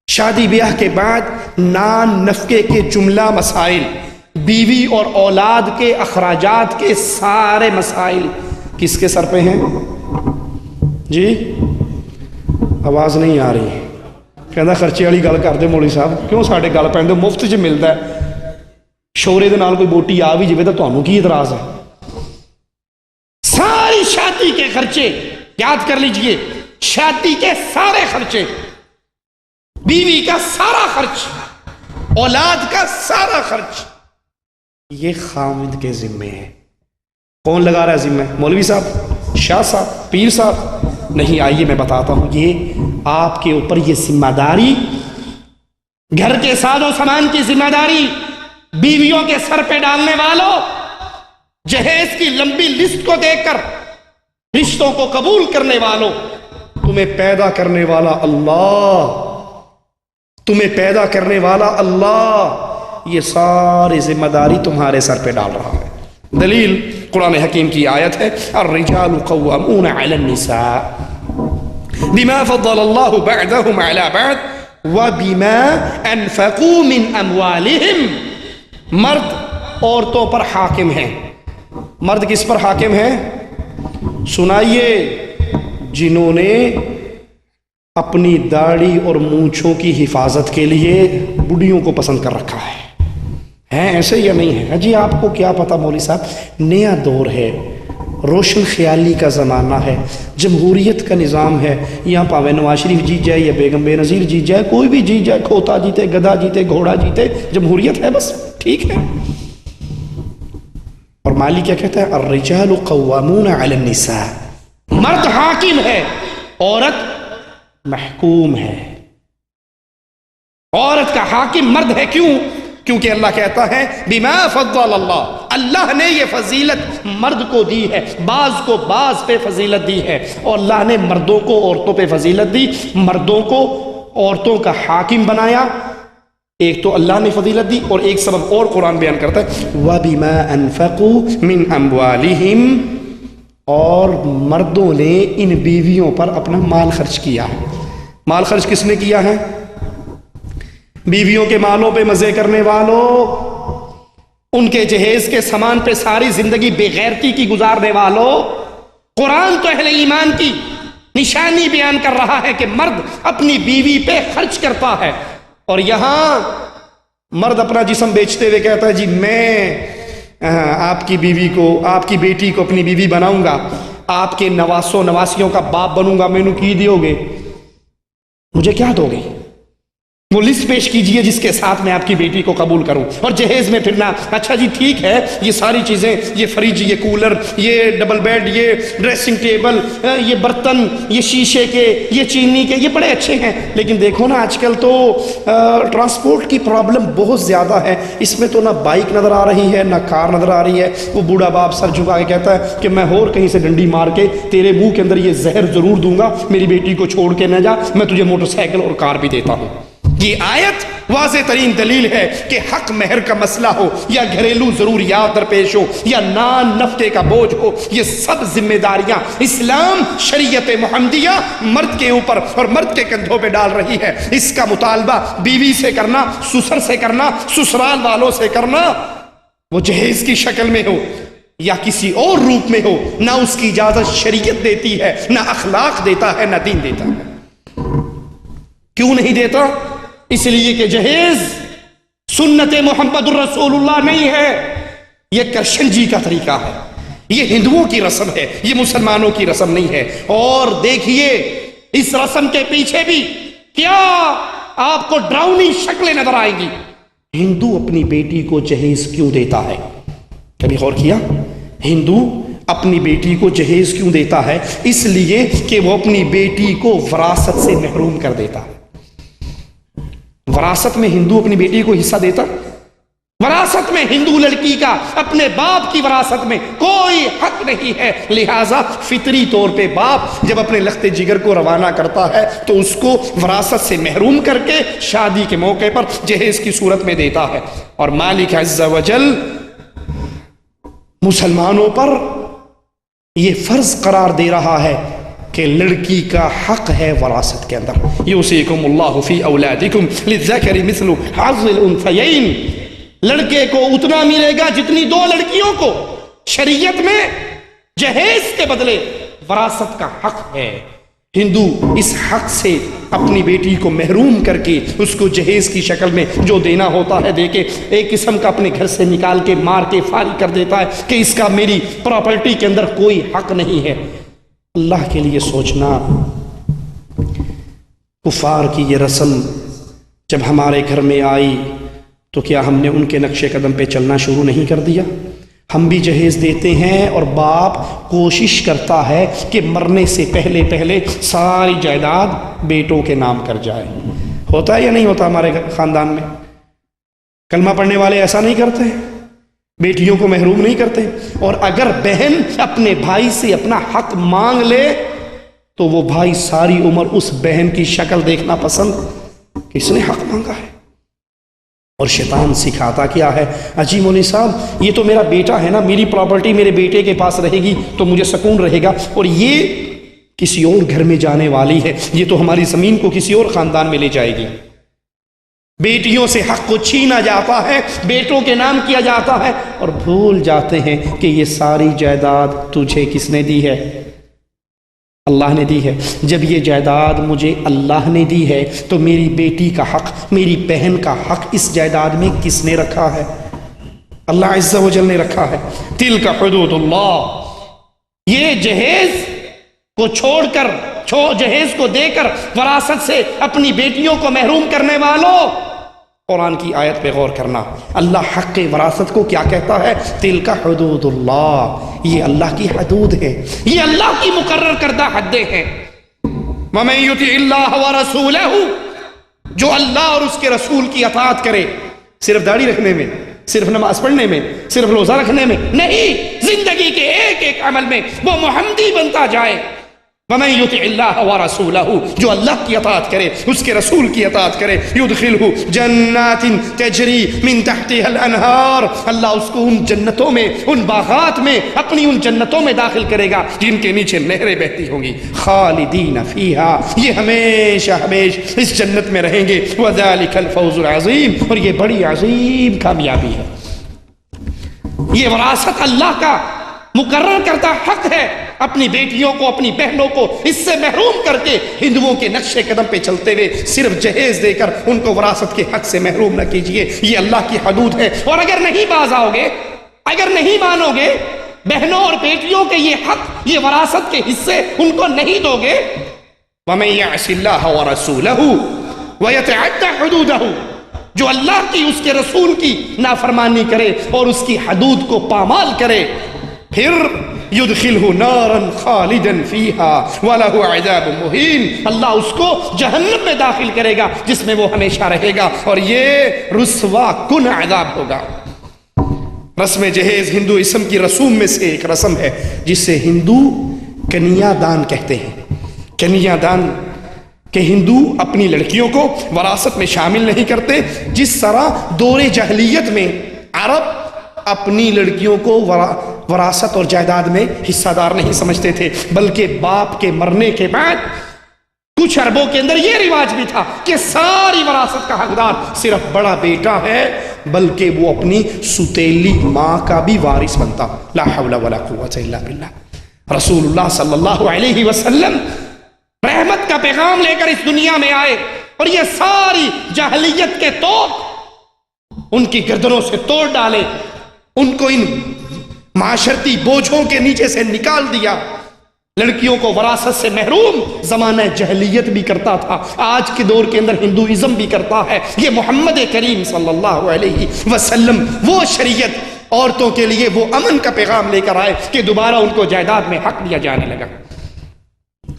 [SPEAKER 1] شادی بیاہ کے بعد نان نفقے کے جملہ مسائل، بیوی اور اولاد کے اخراجات کے سارے مسائل کس کے سر پہ ہیں؟ جی آواز نہیں آ رہی، کہنا خرچے والی گل کر دے مولوی صاحب، کیوں ساڈے گل پہ مفت چ ملتا ہے، شورے دے نال کوئی بوٹی آ بھی جائے تو تمہیں کی اعتراض ہے؟ ساری شادی کے خرچے یاد کر لیجئے، شادی کے سارے خرچے، بیوی کا سارا خرچ، اولاد کا سارا خرچ، یہ خاوند کے ذمے ہے۔ کون لگا رہا ہے ذمہ؟ مولوی صاحب، شاہ صاحب، پیر صاحب؟ نہیں، آئیے میں بتاتا ہوں، یہ آپ کے اوپر یہ ذمہ داری، گھر کے ساز و سامان کی ذمہ داری بیویوں کے سر پہ ڈالنے والوں، جہیز کی لمبی لسٹ کو دیکھ کر رشتوں کو قبول کرنے والوں، تمہیں پیدا کرنے والا اللہ، تمہیں پیدا کرنے والا اللہ یہ ساری ذمہ داری تمہارے سر پہ ڈال رہا ہے۔ دلیل قرآن حکیم کی آیت ہے، الرجال قوامون علی النساء بما فضل اللہ بعضهم علی بعض وبما انفقوا من اموالهم۔ مرد عورتوں پر حاکم ہیں۔ مرد کس پر حاکم ہیں؟ سنائیے، جنہوں نے اپنی داڑھی اور مونچھوں کی حفاظت کے لیے بڑھیوں کو پسند کر رکھا ہے ایسے یا نہیں ہے؟ جی آپ کو کیا پتا مولوی صاحب، نیا دور ہے، روشن خیالی کا زمانہ ہے، جمہوریت کا نظام ہے، یہاں پاوے نواز شریف جیت جائے یا بیگم بے نظیر جیت جائے، کوئی بھی جیت جائے، کھوتا جیتے، گدھا جیتے، گھوڑا جیتے، جمہوریت ہے، بس ٹھیک ہے۔ اور مالی کیا کہتا ہے؟ الرجال قوامون علی النساء، مرد حاکم ہے، عورت محکوم ہے۔ عورت کا حاکم مرد ہے، کیوں؟ کیونکہ اللہ کہتا ہے بما فضل اللہ، اللہ نے یہ فضیلت مرد کو دی ہے، بعض کو بعض پہ فضیلت دی ہے، اور اللہ نے مردوں کو عورتوں پہ فضیلت دی، مردوں کو عورتوں کا حاکم بنایا، ایک تو اللہ نے فضیلت دی اور ایک سبب اور قرآن بیان کرتا ہے وَبِمَا أَنفَقُوا مِنْ أَمْوَالِهِمْ، اور مردوں نے ان بیویوں پر اپنا مال خرچ کیا ہے۔ مال خرچ کس نے کیا ہے؟ بیویوں کے مالوں پہ مزے کرنے والوں، ان کے جہیز کے سامان پہ ساری زندگی بے غیرتی کی گزارنے والوں۔ قرآن تو اہل ایمان کی نشانی بیان کر رہا ہے کہ مرد اپنی بیوی پہ خرچ کرتا ہے، اور یہاں مرد اپنا جسم بیچتے ہوئے کہتا ہے جی میں آپ کی بیوی کو، آپ کی بیٹی کو اپنی بیوی بناؤں گا، آپ کے نواسوں نواسیوں کا باپ بنوں گا، مینوں کی دیو گے، مجھے کیا دو گے؟ وہ لسٹ پیش کیجئے جس کے ساتھ میں آپ کی بیٹی کو قبول کروں، اور جہیز میں پھرنا، اچھا جی ٹھیک ہے یہ ساری چیزیں، یہ فریج، یہ کولر، یہ ڈبل بیڈ، یہ ڈریسنگ ٹیبل، یہ برتن، یہ شیشے کے، یہ چینی کے، یہ بڑے اچھے ہیں، لیکن دیکھو نا آج کل تو ٹرانسپورٹ کی پرابلم بہت زیادہ ہے، اس میں تو نہ بائک نظر آ رہی ہے نہ کار نظر آ رہی ہے۔ وہ بوڑھا باپ سر جھکا کے کہتا ہے کہ میں اور کہیں سے ڈنڈی مار کے تیرے منہ کے اندر یہ زہر ضرور دوں گا، میری بیٹی کو چھوڑ کے نہ جا، میں تجھے موٹر سائیکل اور کار بھی دیتا ہوں۔ یہ آیت واضح ترین دلیل ہے کہ حق مہر کا مسئلہ ہو یا گھریلو ضروریات درپیش ہو یا نان نفقے کا بوجھ ہو، یہ سب ذمہ داریاں اسلام شریعت محمدیہ مرد کے اوپر اور مرد کے کندھوں پہ ڈال رہی ہے۔ اس کا مطالبہ بیوی سے کرنا، سسر سے کرنا، سسرال والوں سے کرنا، وہ جہیز کی شکل میں ہو یا کسی اور روپ میں ہو، نہ اس کی اجازت شریعت دیتی ہے، نہ اخلاق دیتا ہے، نہ دین دیتا ہے۔ کیوں نہیں دیتا؟ اس لیے کہ جہیز سنت محمد الرسول اللہ نہیں ہے، یہ کرشنجی کا طریقہ ہے، یہ ہندوؤں کی رسم ہے، یہ مسلمانوں کی رسم نہیں ہے۔ اور دیکھیے اس رسم کے پیچھے بھی کیا آپ کو ڈراؤنی شکلیں نظر آئیں گی۔ ہندو اپنی بیٹی کو جہیز کیوں دیتا ہے؟ کبھی غور کیا؟ ہندو اپنی بیٹی کو جہیز کیوں دیتا ہے؟ اس لیے کہ وہ اپنی بیٹی کو وراثت سے محروم کر دیتا ہے۔ وراثت میں ہندو اپنی بیٹی کو حصہ دیتا، وراثت میں ہندو لڑکی کا اپنے باپ کی وراثت میں کوئی حق نہیں ہے، لہٰذا فطری طور پہ باپ جب اپنے لخت جگر کو روانہ کرتا ہے تو اس کو وراثت سے محروم کر کے شادی کے موقع پر جہیز کی صورت میں دیتا ہے۔ اور مالک عز و جل مسلمانوں پر یہ فرض قرار دے رہا ہے کہ لڑکی کا حق ہے وراثت کے اندر۔ یوصیکم اللہ فی اولادکم للذکر مثل حظ الانثیین، لڑکے کو اتنا ملے گا جتنی دو لڑکیوں کو۔ شریعت میں جہیز کے بدلے وراثت کا حق ہے۔ ہندو اس حق سے اپنی بیٹی کو محروم کر کے اس کو جہیز کی شکل میں جو دینا ہوتا ہے دے کے ایک قسم کا اپنے گھر سے نکال کے مار کے فارغ کر دیتا ہے کہ اس کا میری پراپرٹی کے اندر کوئی حق نہیں ہے۔ اللہ کے لیے سوچنا، کفار کی یہ رسم جب ہمارے گھر میں آئی تو کیا ہم نے ان کے نقش قدم پہ چلنا شروع نہیں کر دیا؟ ہم بھی جہیز دیتے ہیں اور باپ کوشش کرتا ہے کہ مرنے سے پہلے پہلے ساری جائیداد بیٹوں کے نام کر جائے۔ ہوتا ہے یا نہیں ہوتا ہمارے خاندان میں؟ کلمہ پڑھنے والے ایسا نہیں کرتے، بیٹیوں کو محروم نہیں کرتے۔ اور اگر بہن اپنے بھائی سے اپنا حق مانگ لے تو وہ بھائی ساری عمر اس بہن کی شکل دیکھنا پسند کہ اس نے حق مانگا ہے۔ اور شیطان سکھاتا کیا ہے؟ اجی مولوی صاحب یہ تو میرا بیٹا ہے نا، میری پراپرٹی میرے بیٹے کے پاس رہے گی تو مجھے سکون رہے گا، اور یہ کسی اور گھر میں جانے والی ہے، یہ تو ہماری زمین کو کسی اور خاندان میں لے جائے گی۔ بیٹیوں سے حق کو چھینا جاتا ہے، بیٹوں کے نام کیا جاتا ہے، اور بھول جاتے ہیں کہ یہ ساری جائیداد تجھے کس نے دی ہے؟ اللہ نے دی ہے۔ جب یہ جائیداد مجھے اللہ نے دی ہے تو میری بیٹی کا حق، میری بہن کا حق اس جائیداد میں کس نے رکھا ہے؟ اللہ عز و جل نے رکھا ہے۔ تلک حدود اللہ، یہ جہیز کو چھوڑ کر، جہیز کو دے کر وراثت سے اپنی بیٹیوں کو محروم کرنے والوں، قرآن کی آیت پہ غور کرنا۔ اللہ حق وراثت کو کیا کہتا ہے؟ تلک حدود اللہ، یہ اللہ کی حدود ہے، یہ اللہ کی مقرر کردہ حدیں ہیں۔ وَمَن يُطِعِ اللَّهَ وَرَسُولَهُ، جو اللہ اور اس کے رسول کی اطاعت کرے، صرف داڑھی رکھنے میں، صرف نماز پڑھنے میں، صرف روزہ رکھنے میں نہیں، زندگی کے ایک ایک عمل میں وہ محمدی بنتا جائے، وَمَن يُطِعِ اللَّهَ وَرَسُولَهُ، جو اللہ کی اطاعت کرے، اس کے رسول کی اطاعت کرے، يُدْخِلْهُ جَنَّاتٍ تَجْرِي مِن تَحْتِهَا الْأَنْهَارُ، اللہ اس کو ان جنتوں میں، ان باغات میں، اپنی ان جنتوں میں داخل کرے گا جن کے نیچے نہریں بہتی ہوں گی، خالدین فیہا، یہ ہمیشہ ہمیشہ اس جنت میں رہیں گے، وَذَلِكَ الْفَوْزُ الْعَظِيمُ، اور یہ بڑی عظیم کامیابی ہے۔ یہ وراثت اللہ کا مقرر کرتا حق ہے، اپنی بیٹیوں کو، اپنی بہنوں کو اس سے محروم کر کے ہندوؤں کے نقش قدم پہ چلتے ہوئے صرف جہیز دے کر ان کو وراثت کے حق سے محروم نہ کیجیے، یہ اللہ کی حدود ہے۔ اور اگر نہیں باز آؤ گے، اگر نہیں مانو گے، بہنوں اور بیٹیوں کے یہ حق، یہ وراثت کے حصے ان کو نہیں دو گے، وَمَن يَعْصِ اللَّهَ وَرَسُولَهُ وَيَتَعَدَّ حُدُودَهُ، جو اللہ کی، اس کے رسول کی نافرمانی کرے اور اس کی حدود کو پامال کرے، پھر يدخلہ نارا خالدا فیہا وَلَهُ عَذَابٌ مُہین، اللہ اس کو جہنم میں داخل کرے گا جس میں وہ ہمیشہ رہے گا، اور یہ رسوا کن عذاب ہوگا۔ رسم جہیز ہندو اسم کی رسوم میں سے ایک رسم ہے جس سے ہندو کنیا دان کہتے ہیں۔ کنیا دان کہ ہندو اپنی لڑکیوں کو وراثت میں شامل نہیں کرتے، جس طرح دور جاہلیت میں عرب اپنی لڑکیوں کو وراثت اور جائیداد میں حصہ دار نہیں سمجھتے تھے، بلکہ باپ کے مرنے کے بعد کچھ عربوں کے اندر یہ رواج بھی تھا کہ ساری وراثت کا حقدار صرف بڑا بیٹا ہے، بلکہ وہ اپنی ستیلی ماں کا بھی وارث بنتا۔ لا حول ولا قوت الا باللہ۔ رسول اللہ صلی اللہ علیہ وسلم رحمت کا پیغام لے کر اس دنیا میں آئے، اور یہ ساری جاہلیت کے توق ان کی گردنوں سے توڑ ڈالے، ان کو ان معاشرتی بوجھوں کے نیچے سے نکال دیا۔ لڑکیوں کو وراثت سے محروم زمانہ جہلیت بھی کرتا تھا، آج کے دور کے اندر ہندوازم بھی کرتا ہے۔ یہ محمد کریم صلی اللہ علیہ وسلم وہ شریعت، عورتوں کے لیے وہ امن کا پیغام لے کر آئے کہ دوبارہ ان کو جائیداد میں حق دیا جانے لگا۔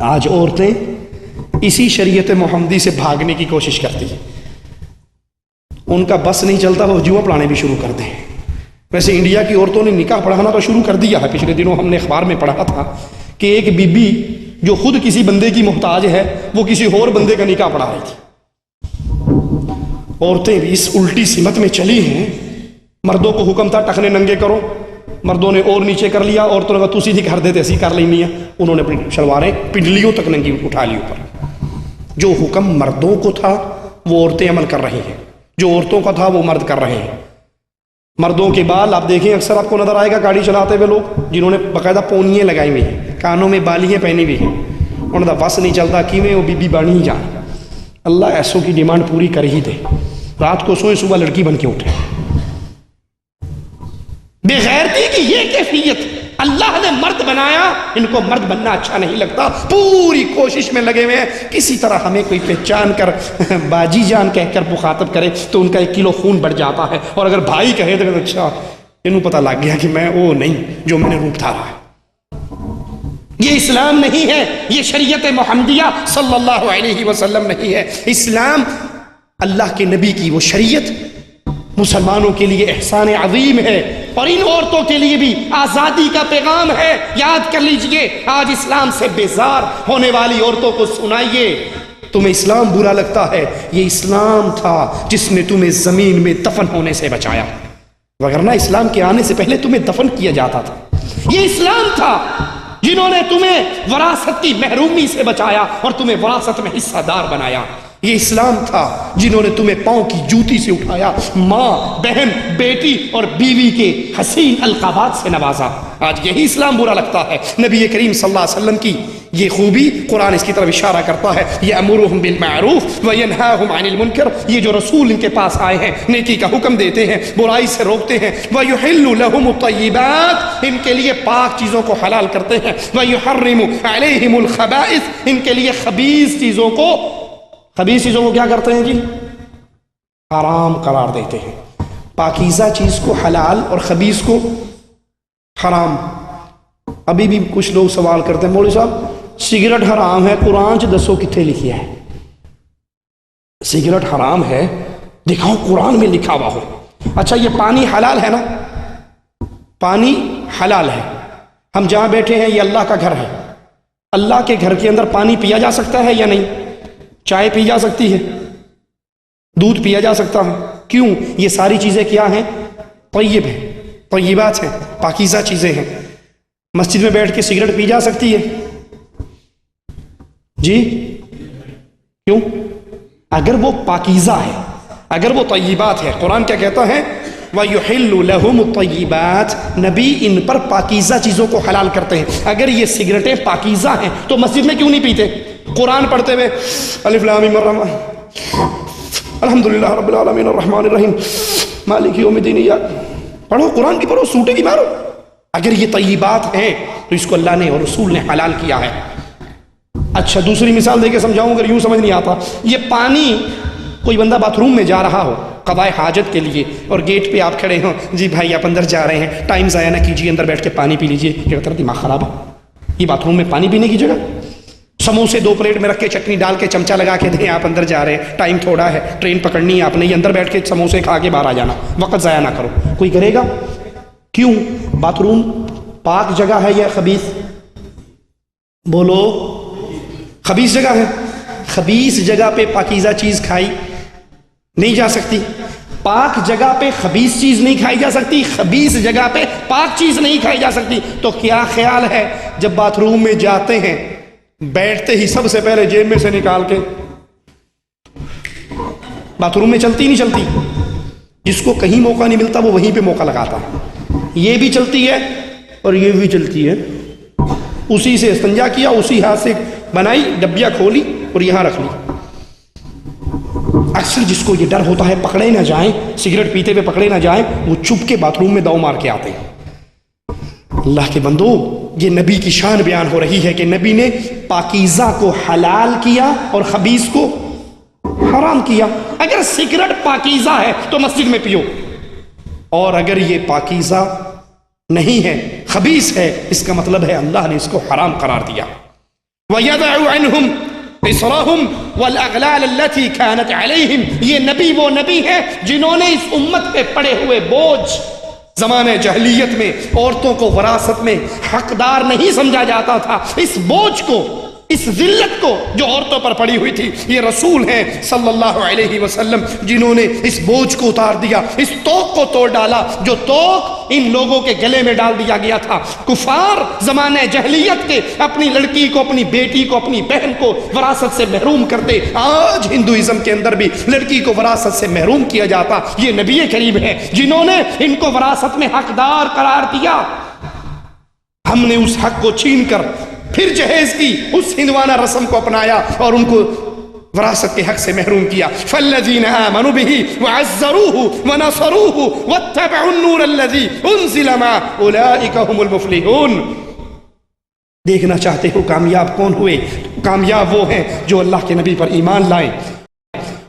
[SPEAKER 1] آج عورتیں اسی شریعت محمدی سے بھاگنے کی کوشش کرتی ہیں، ان کا بس نہیں چلتا، وہ جوا پڑھانے بھی شروع کر دیں۔ ویسے انڈیا کی عورتوں نے نکاح پڑھانا تو شروع کر دیا ہے، پچھلے دنوں ہم نے اخبار میں پڑھا تھا کہ ایک بی بی جو خود کسی بندے کی محتاج ہے، وہ کسی اور بندے کا نکاح پڑھا رہی تھی۔ عورتیں بھی اس الٹی سمت میں چلی ہیں۔ مردوں کو حکم تھا ٹخنے ننگے کرو، مردوں نے اور نیچے کر لیا، عورتوں نے کہا تو سیدھی کر دیتے، ایسی کر لینی ہے، انہوں نے اپنی شلواریں پنڈلیوں تک ننگی اٹھا لی اوپر۔ جو حکم مردوں کو تھا وہ عورتیں عمل کر رہی ہیں، جو عورتوں کا تھا وہ مرد کر رہے ہیں۔ مردوں کے بال آپ دیکھیں، اکثر آپ کو نظر آئے گا گاڑی چلاتے ہوئے لوگ جنہوں نے باقاعدہ پونیاں لگائی ہوئی ہیں، کانوں میں بالیاں پہنی ہوئی ہیں، انہوں نے بس نہیں چلتا کہ میں وہ بی بی بانی ہی جان۔ اللہ ایسوں کی ڈیمانڈ پوری کر ہی دے، رات کو سوئے صبح لڑکی بن کے اٹھے۔ بے غیرتی کی یہ کیفیت، اللہ نے مرد بنایا، ان کو مرد بننا اچھا نہیں لگتا، پوری کوشش میں لگے ہوئے ہیں کسی طرح ہمیں کوئی پہچان کر باجی جان کہہ کر مخاطب کرے تو ان کا 1 کلو خون بڑھ جاتا ہے، اور اگر بھائی کہے تو اچھا انہوں پتہ لگ گیا کہ میں وہ نہیں جو میں نے روپ دھارا ہے۔ یہ اسلام نہیں ہے، یہ شریعت محمدیہ صلی اللہ علیہ وسلم نہیں ہے۔ اسلام اللہ کے نبی کی وہ شریعت مسلمانوں کے لیے احسان عظیم ہے، اور ان عورتوں کے لیے بھی آزادی کا پیغام ہے۔ یاد کر لیجئے، آج اسلام سے بیزار ہونے والی عورتوں کو سنائیے، تمہیں اسلام برا لگتا ہے، یہ اسلام تھا جس نے تمہیں زمین میں دفن ہونے سے بچایا، وگرنہ اسلام کے آنے سے پہلے تمہیں دفن کیا جاتا تھا۔ یہ اسلام تھا جنہوں نے تمہیں وراثت کی محرومی سے بچایا اور تمہیں وراثت میں حصہ دار بنایا۔ یہ اسلام تھا جنہوں نے تمہیں پاؤں کی جوتی سے اٹھایا، ماں، بہن، بیٹی اور بیوی کے حسین القابات سے نوازا۔ آج یہی اسلام برا لگتا ہے۔ نبی کریم صلی اللہ علیہ وسلم کی یہ خوبی قرآن اس کی طرف اشارہ کرتا ہے، یأمرہم بالمعروف وینہاہم عن المنکر، یہ جو رسول ان کے پاس آئے ہیں نیکی کا حکم دیتے ہیں، برائی سے روکتے ہیں، ویحل لہم الطیبات، ان کے لیے پاک چیزوں کو حلال کرتے ہیں، ویحرم علیہم الخبائث، ان کے لیے خبیث چیزوں کو کیا کرتے ہیں جی؟ حرام قرار دیتے ہیں۔ پاکیزہ چیز کو حلال اور خبیث کو حرام۔ ابھی بھی کچھ لوگ سوال کرتے ہیں مولوی صاحب سگریٹ حرام ہے، قرآن چ دسو کتنے لکھی ہے؟ سگریٹ حرام ہے، دکھاؤ قرآن میں لکھا ہوا ہو۔ اچھا یہ پانی حلال ہے نا؟ پانی حلال ہے، ہم جہاں بیٹھے ہیں یہ اللہ کا گھر ہے، اللہ کے گھر کے اندر پانی پیا جا سکتا ہے یا نہیں؟ چائے پی جا سکتی ہے، دودھ پیا جا سکتا ہے، کیوں؟ یہ ساری چیزیں کیا ہیں؟ طیب ہیں، طیبات ہیں، پاکیزہ چیزیں ہیں۔ مسجد میں بیٹھ کے سگریٹ پی جا سکتی ہے؟ جی کیوں؟ اگر وہ پاکیزہ ہے، اگر وہ طیبات ہے، قرآن کیا کہتا ہے؟ وَيُحِلُّ لَهُمُ الطَّيِّبَاتِ، نبی ان پر پاکیزہ چیزوں کو حلال کرتے ہیں۔ اگر یہ سگریٹیں پاکیزہ ہیں تو مسجد میں کیوں نہیں پیتے؟ قرآن پڑھتے ہوئے الف لام میم الرحمن الحمدللہ رب العالمین الرحمن الرحیم مالک یوم الدین، پڑھو قرآن کی، پڑھو، سوٹے کی مارو۔ اگر یہ طیبات ہیں تو اس کو اللہ نے اور رسول نے حلال کیا ہے۔ اچھا دوسری مثال دے کے سمجھاؤں، اگر یوں سمجھ نہیں آتا، یہ پانی، کوئی بندہ باتھ روم میں جا رہا ہو قضائے حاجت کے لیے، اور گیٹ پہ آپ کھڑے ہوں، جی بھائی آپ اندر جا رہے ہیں، ٹائم ضائع نہ کیجیے، اندر بیٹھ کے پانی پی لیجیے، کیا کہتا ہے دماغ خراب ہے؟ یہ باتھ روم میں پانی پینے کی جگہ؟ سموسے 2 پلیٹ میں رکھ کے چٹنی ڈال کے چمچہ لگا کے دیں، آپ اندر جا رہے ہیں، ٹائم تھوڑا ہے، ٹرین پکڑنی ہے آپ نے، یہ اندر بیٹھ کے سموسے کھا کے باہر آ جانا، وقت ضائع نہ کرو، کوئی کرے گا؟ کیوں؟ باتھ روم پاک جگہ ہے یا خبیث؟ بولو، خبیث جگہ ہے۔ خبیث جگہ پہ پاکیزہ چیز کھائی نہیں جا سکتی، پاک جگہ پہ خبیث چیز نہیں کھائی جا سکتی، خبیث جگہ پہ پاک چیز نہیں کھائی جا سکتی۔ تو کیا خیال ہے جب باتھ روم میں جاتے ہیں، بیٹھتے ہی سب سے پہلے جیب میں سے نکال کے، باتھ روم میں چلتی نہیں چلتی؟ جس کو کہیں موقع نہیں ملتا وہ وہیں پہ موقع لگاتا ہے۔ یہ بھی چلتی ہے اور یہ بھی چلتی ہے، اسی سے استنجا کیا، اسی ہاتھ سے بنائی، ڈبیا کھولی اور یہاں رکھ لی۔ اکثر جس کو یہ ڈر ہوتا ہے پکڑے نہ جائیں، سگریٹ پیتے ہوئے پکڑے نہ جائیں، وہ چپ کے باتھ روم میں داؤ مار کے آتے ہیں۔ اللہ کے بندو، یہ نبی کی شان بیان ہو رہی ہے کہ نبی نے پاکیزہ کو حلال کیا اور خبیث کو حرام کیا۔ اگر سگریٹ پاکیزہ ہے تو مسجد میں پیو، اور اگر یہ پاکیزہ نہیں ہے، خبیث ہے، اس کا مطلب ہے اللہ نے اس کو حرام قرار دیا۔ وَيَدَعُ عَنْهُمْ إِصْرَهُمْ وَالْأَغْلَالَ الَّتِي كَانَتْ عَلَيْهِمْ، یہ نبی وہ نبی ہے جنہوں نے اس امت پہ پڑے ہوئے بوجھ، زمانے جاہلیت میں عورتوں کو وراثت میں حقدار نہیں سمجھا جاتا تھا، اس بوجھ کو، اس ذلت کو جو عورتوں پر پڑی ہوئی تھی، یہ رسول ہیں صلی اللہ علیہ وسلم جنہوں نے اس بوجھ کو اتار دیا، اس توق کو توڑ ڈالا جو توق ان لوگوں کے گلے میں ڈال دیا گیا تھا۔ کفار زمانے جہلیت کے اپنی لڑکی کو، اپنی بیٹی کو، اپنی بہن کو وراثت سے محروم کرتے، آج ہندوازم کے اندر بھی لڑکی کو وراثت سے محروم کیا جاتا۔ یہ نبی کریم ہے جنہوں نے ان کو وراثت میں حقدار قرار دیا۔ ہم نے اس حق کو چھین کر پھر جہیز کی اس ہندوانہ رسم کو اپنایا اور ان کو وراثت کے حق سے محروم کیا۔ فَالَّذِينَ آمَنُوا بِهِ وَعَزَّرُوهُ وَنَصَرُوهُ وَاتَّبَعُوا النُّورَ الَّذِي أُنزِلَ مَعَهُ أُولَٰئِكَ هُمُ الْمُفْلِحُونَ۔ دیکھنا چاہتے ہو کامیاب کون ہوئے؟ کامیاب وہ ہیں جو اللہ کے نبی پر ایمان لائیں،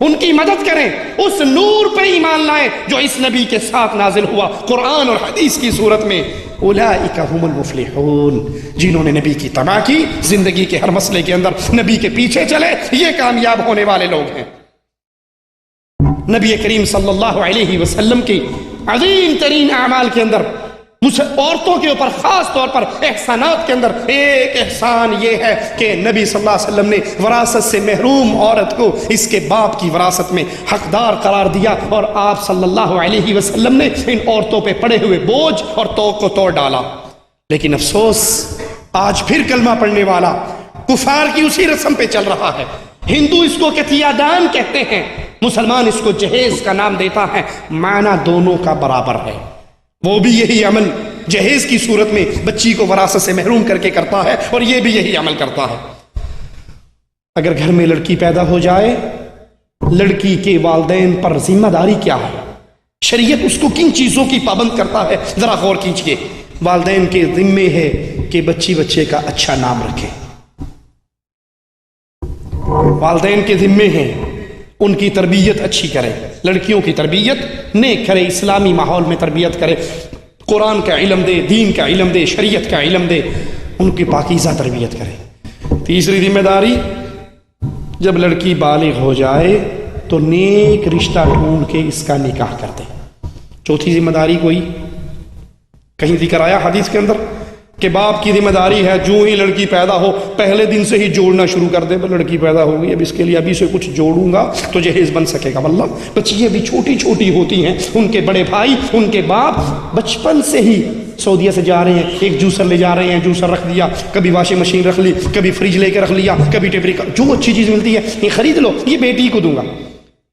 [SPEAKER 1] ان کی مدد کریں، اس نور پہ ایمان لائیں جو اس نبی کے ساتھ نازل ہوا قرآن اور حدیث کی صورت میں۔ اولئک هم المفلحون، جنہوں نے نبی کی تباہ کی، زندگی کے ہر مسئلے کے اندر نبی کے پیچھے چلے، یہ کامیاب ہونے والے لوگ ہیں۔ نبی کریم صلی اللہ علیہ وسلم کی عظیم ترین اعمال کے اندر، عورتوں کے اوپر خاص طور پر احسانات کے اندر ایک احسان یہ ہے کہ نبی صلی اللہ علیہ وسلم نے وراثت سے محروم عورت کو اس کے باپ کی وراثت میں حقدار قرار دیا، اور آپ صلی اللہ علیہ وسلم نے ان عورتوں پہ پڑے ہوئے بوجھ اور توق کو توڑ ڈالا۔ لیکن افسوس، آج پھر کلمہ پڑھنے والا کفار کی اسی رسم پہ چل رہا ہے۔ ہندو اس کو کتیا دان کہتے ہیں، مسلمان اس کو جہیز کا نام دیتا ہے، معنی دونوں کا برابر ہے۔ وہ بھی یہی عمل جہیز کی صورت میں بچی کو وراثت سے محروم کر کے کرتا ہے، اور یہ بھی یہی عمل کرتا ہے۔ اگر گھر میں لڑکی پیدا ہو جائے، لڑکی کے والدین پر ذمہ داری کیا ہے؟ شریعت اس کو کن چیزوں کی پابند کرتا ہے؟ ذرا غور کیجئے۔ والدین کے ذمے ہے کہ بچے کا اچھا نام رکھے، والدین کے ذمے ہیں ان کی تربیت اچھی کرے، لڑکیوں کی تربیت نیک کرے، اسلامی ماحول میں تربیت کرے، قرآن کا علم دے، دین کا علم دے، شریعت کا علم دے، ان کی پاکیزہ تربیت کرے۔ تیسری ذمہ داری، جب لڑکی بالغ ہو جائے تو نیک رشتہ ڈھونڈ کے اس کا نکاح کر دے۔ چوتھی ذمہ داری کوئی کہیں ذکر آیا حدیث کے اندر؟ کہ باپ کی ذمہ داری ہے جو ہی لڑکی پیدا ہو پہلے دن سے ہی جوڑنا شروع کر دے، لڑکی پیدا ہو گئی اب اس کے لیے ابھی سے کچھ جوڑوں گا تو جہیز بن سکے گا۔ واللہ بچیاں بھی چھوٹی چھوٹی ہوتی ہیں، ان کے بڑے بھائی ان کے باپ بچپن سے ہی سعودیہ سے جا رہے ہیں، ایک جوسر لے جا رہے ہیں، جوسر رکھ دیا، کبھی واشنگ مشین رکھ لی، کبھی فریج لے کے رکھ لیا، کبھی ٹیپ ریکارڈر، جو اچھی چیز ملتی ہے یہ خرید لو، یہ بیٹی کو دوں گا۔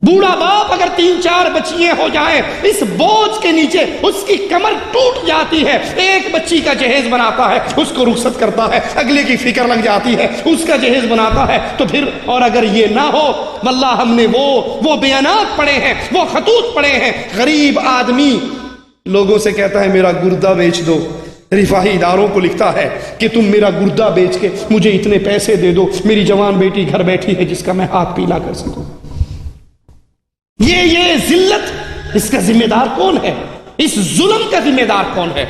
[SPEAKER 1] بوڑھا باپ اگر 3-4 بچیاں ہو جائیں اس بوجھ کے نیچے اس کی کمر ٹوٹ جاتی ہے، ایک بچی کا جہیز بناتا ہے، اس کو رخصت کرتا ہے، اگلے کی فکر لگ جاتی ہے، اس کا جہیز بناتا ہے، تو پھر اور اگر یہ نہ ہو، واللہ ہم نے وہ بیانات پڑھے ہیں، وہ خطوط پڑھے ہیں، غریب آدمی لوگوں سے کہتا ہے میرا گردہ بیچ دو، رفاہی اداروں کو لکھتا ہے کہ تم میرا گردہ بیچ کے مجھے اتنے پیسے دے دو، میری جوان بیٹی گھر بیٹھی ہے جس کا میں ہاتھ پیلا کر سکوں۔ یہ ذلت، اس کا ذمہ دار کون ہے؟ اس ظلم کا ذمہ دار کون ہے؟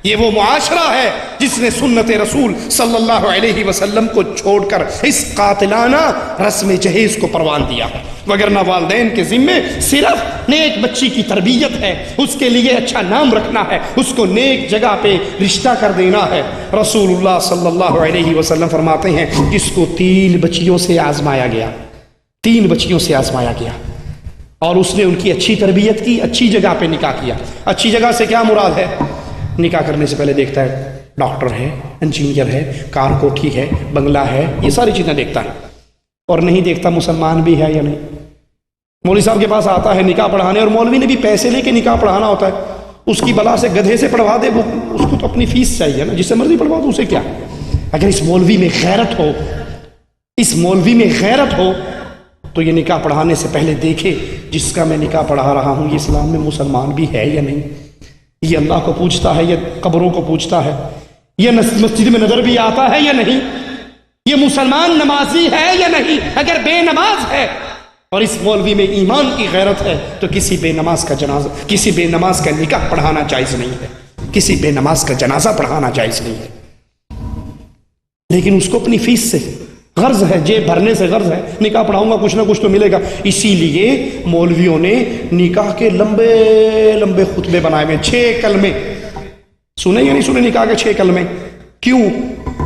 [SPEAKER 1] یہ وہ معاشرہ ہے جس نے سنت رسول صلی اللہ علیہ وسلم کو چھوڑ کر اس قاتلانہ رسم جہیز کو پروان دیا ہے، وگرنہ والدین کے ذمے صرف نیک بچی کی تربیت ہے، اس کے لیے اچھا نام رکھنا ہے، اس کو نیک جگہ پہ رشتہ کر دینا ہے۔ رسول اللہ صلی اللہ علیہ وسلم فرماتے ہیں جس کو 3 بچیوں سے آزمایا گیا، 3 بچیوں سے آزمایا گیا اور اس نے ان کی اچھی تربیت کی، اچھی جگہ پہ نکاح کیا۔ اچھی جگہ سے کیا مراد ہے؟ نکاح کرنے سے پہلے دیکھتا ہے ڈاکٹر ہے، انجینئر ہے، کار کوٹھی ہے، بنگلہ ہے، یہ ساری چیزیں دیکھتا ہے، اور نہیں دیکھتا مسلمان بھی ہے یا نہیں۔ مولوی صاحب کے پاس آتا ہے نکاح پڑھانے، اور مولوی نے بھی پیسے لے کے نکاح پڑھانا ہوتا ہے، اس کی بلا سے گدھے سے پڑھوا دے، وہ اس کو تو اپنی فیس چاہیے نا، جس سے مرضی پڑھوا دو، اسے کیا۔ اگر اس مولوی میں غیرت ہو، اس مولوی میں غیرت ہو تو یہ نکاح پڑھانے سے پہلے دیکھے جس کا میں نکاح پڑھا رہا ہوں یہ اسلام میں مسلمان بھی ہے یا نہیں، یہ اللہ کو پوچھتا ہے، یہ قبروں کو پوچھتا ہے، یہ مسجد میں نظر بھی آتا ہے یا نہیں، یہ مسلمان نمازی ہے یا نہیں۔ اگر بے نماز ہے اور اس مولوی میں ایمان کی غیرت ہے تو کسی بے نماز کا جنازہ، کسی بے نماز کا نکاح پڑھانا جائز نہیں ہے، کسی بے نماز کا جنازہ پڑھانا جائز نہیں ہے۔ لیکن اس کو اپنی فیس سے غرض ہے، جیب بھرنے سے غرض ہے، نکاح پڑھاؤں گا کچھ نہ کچھ تو ملے گا، اسی لیے مولویوں نے نکاح کے لمبے لمبے خطبے بنائے ہوئے، 6 کلمے سنے یا نہیں سنے نکاح کے 6 کلمے؟ کیوں؟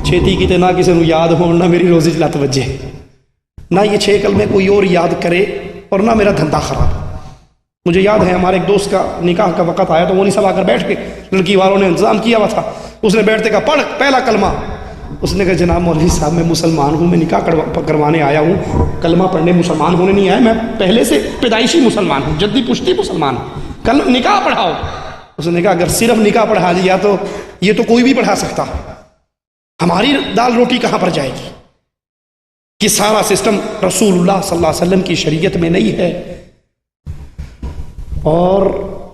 [SPEAKER 1] چھیتی کی نہ کسی نو یاد ہو، نہ میری روزی لت وجے، نہ یہ 6 کلمے کوئی اور یاد کرے اور نہ میرا دھندا خراب۔ مجھے یاد ہے ہمارے ایک دوست کا نکاح کا وقت آیا تو مولوی صاحب آ کر بیٹھ کے، لڑکی والوں نے انتظام کیا ہوا تھا، اس نے بیٹھتے کہا پڑھ پہلا کلمہ۔ اس نے کہا جناب مولوی صاحب میں مسلمان ہوں، میں نکاح کروانے آیا ہوں، کلمہ پڑھنے مسلمان ہونے نہیں آیا، میں پہلے سے پیدائشی مسلمان ہوں، جدی پشتی مسلمان ہوں، نکاح پڑھاؤ۔ اس نے کہا اگر صرف نکاح پڑھا دیا تو یہ تو کوئی بھی پڑھا سکتا، ہماری دال روٹی کہاں پر جائے گی؟ یہ سارا سسٹم رسول اللہ صلی اللہ علیہ وسلم کی شریعت میں نہیں ہے۔ اور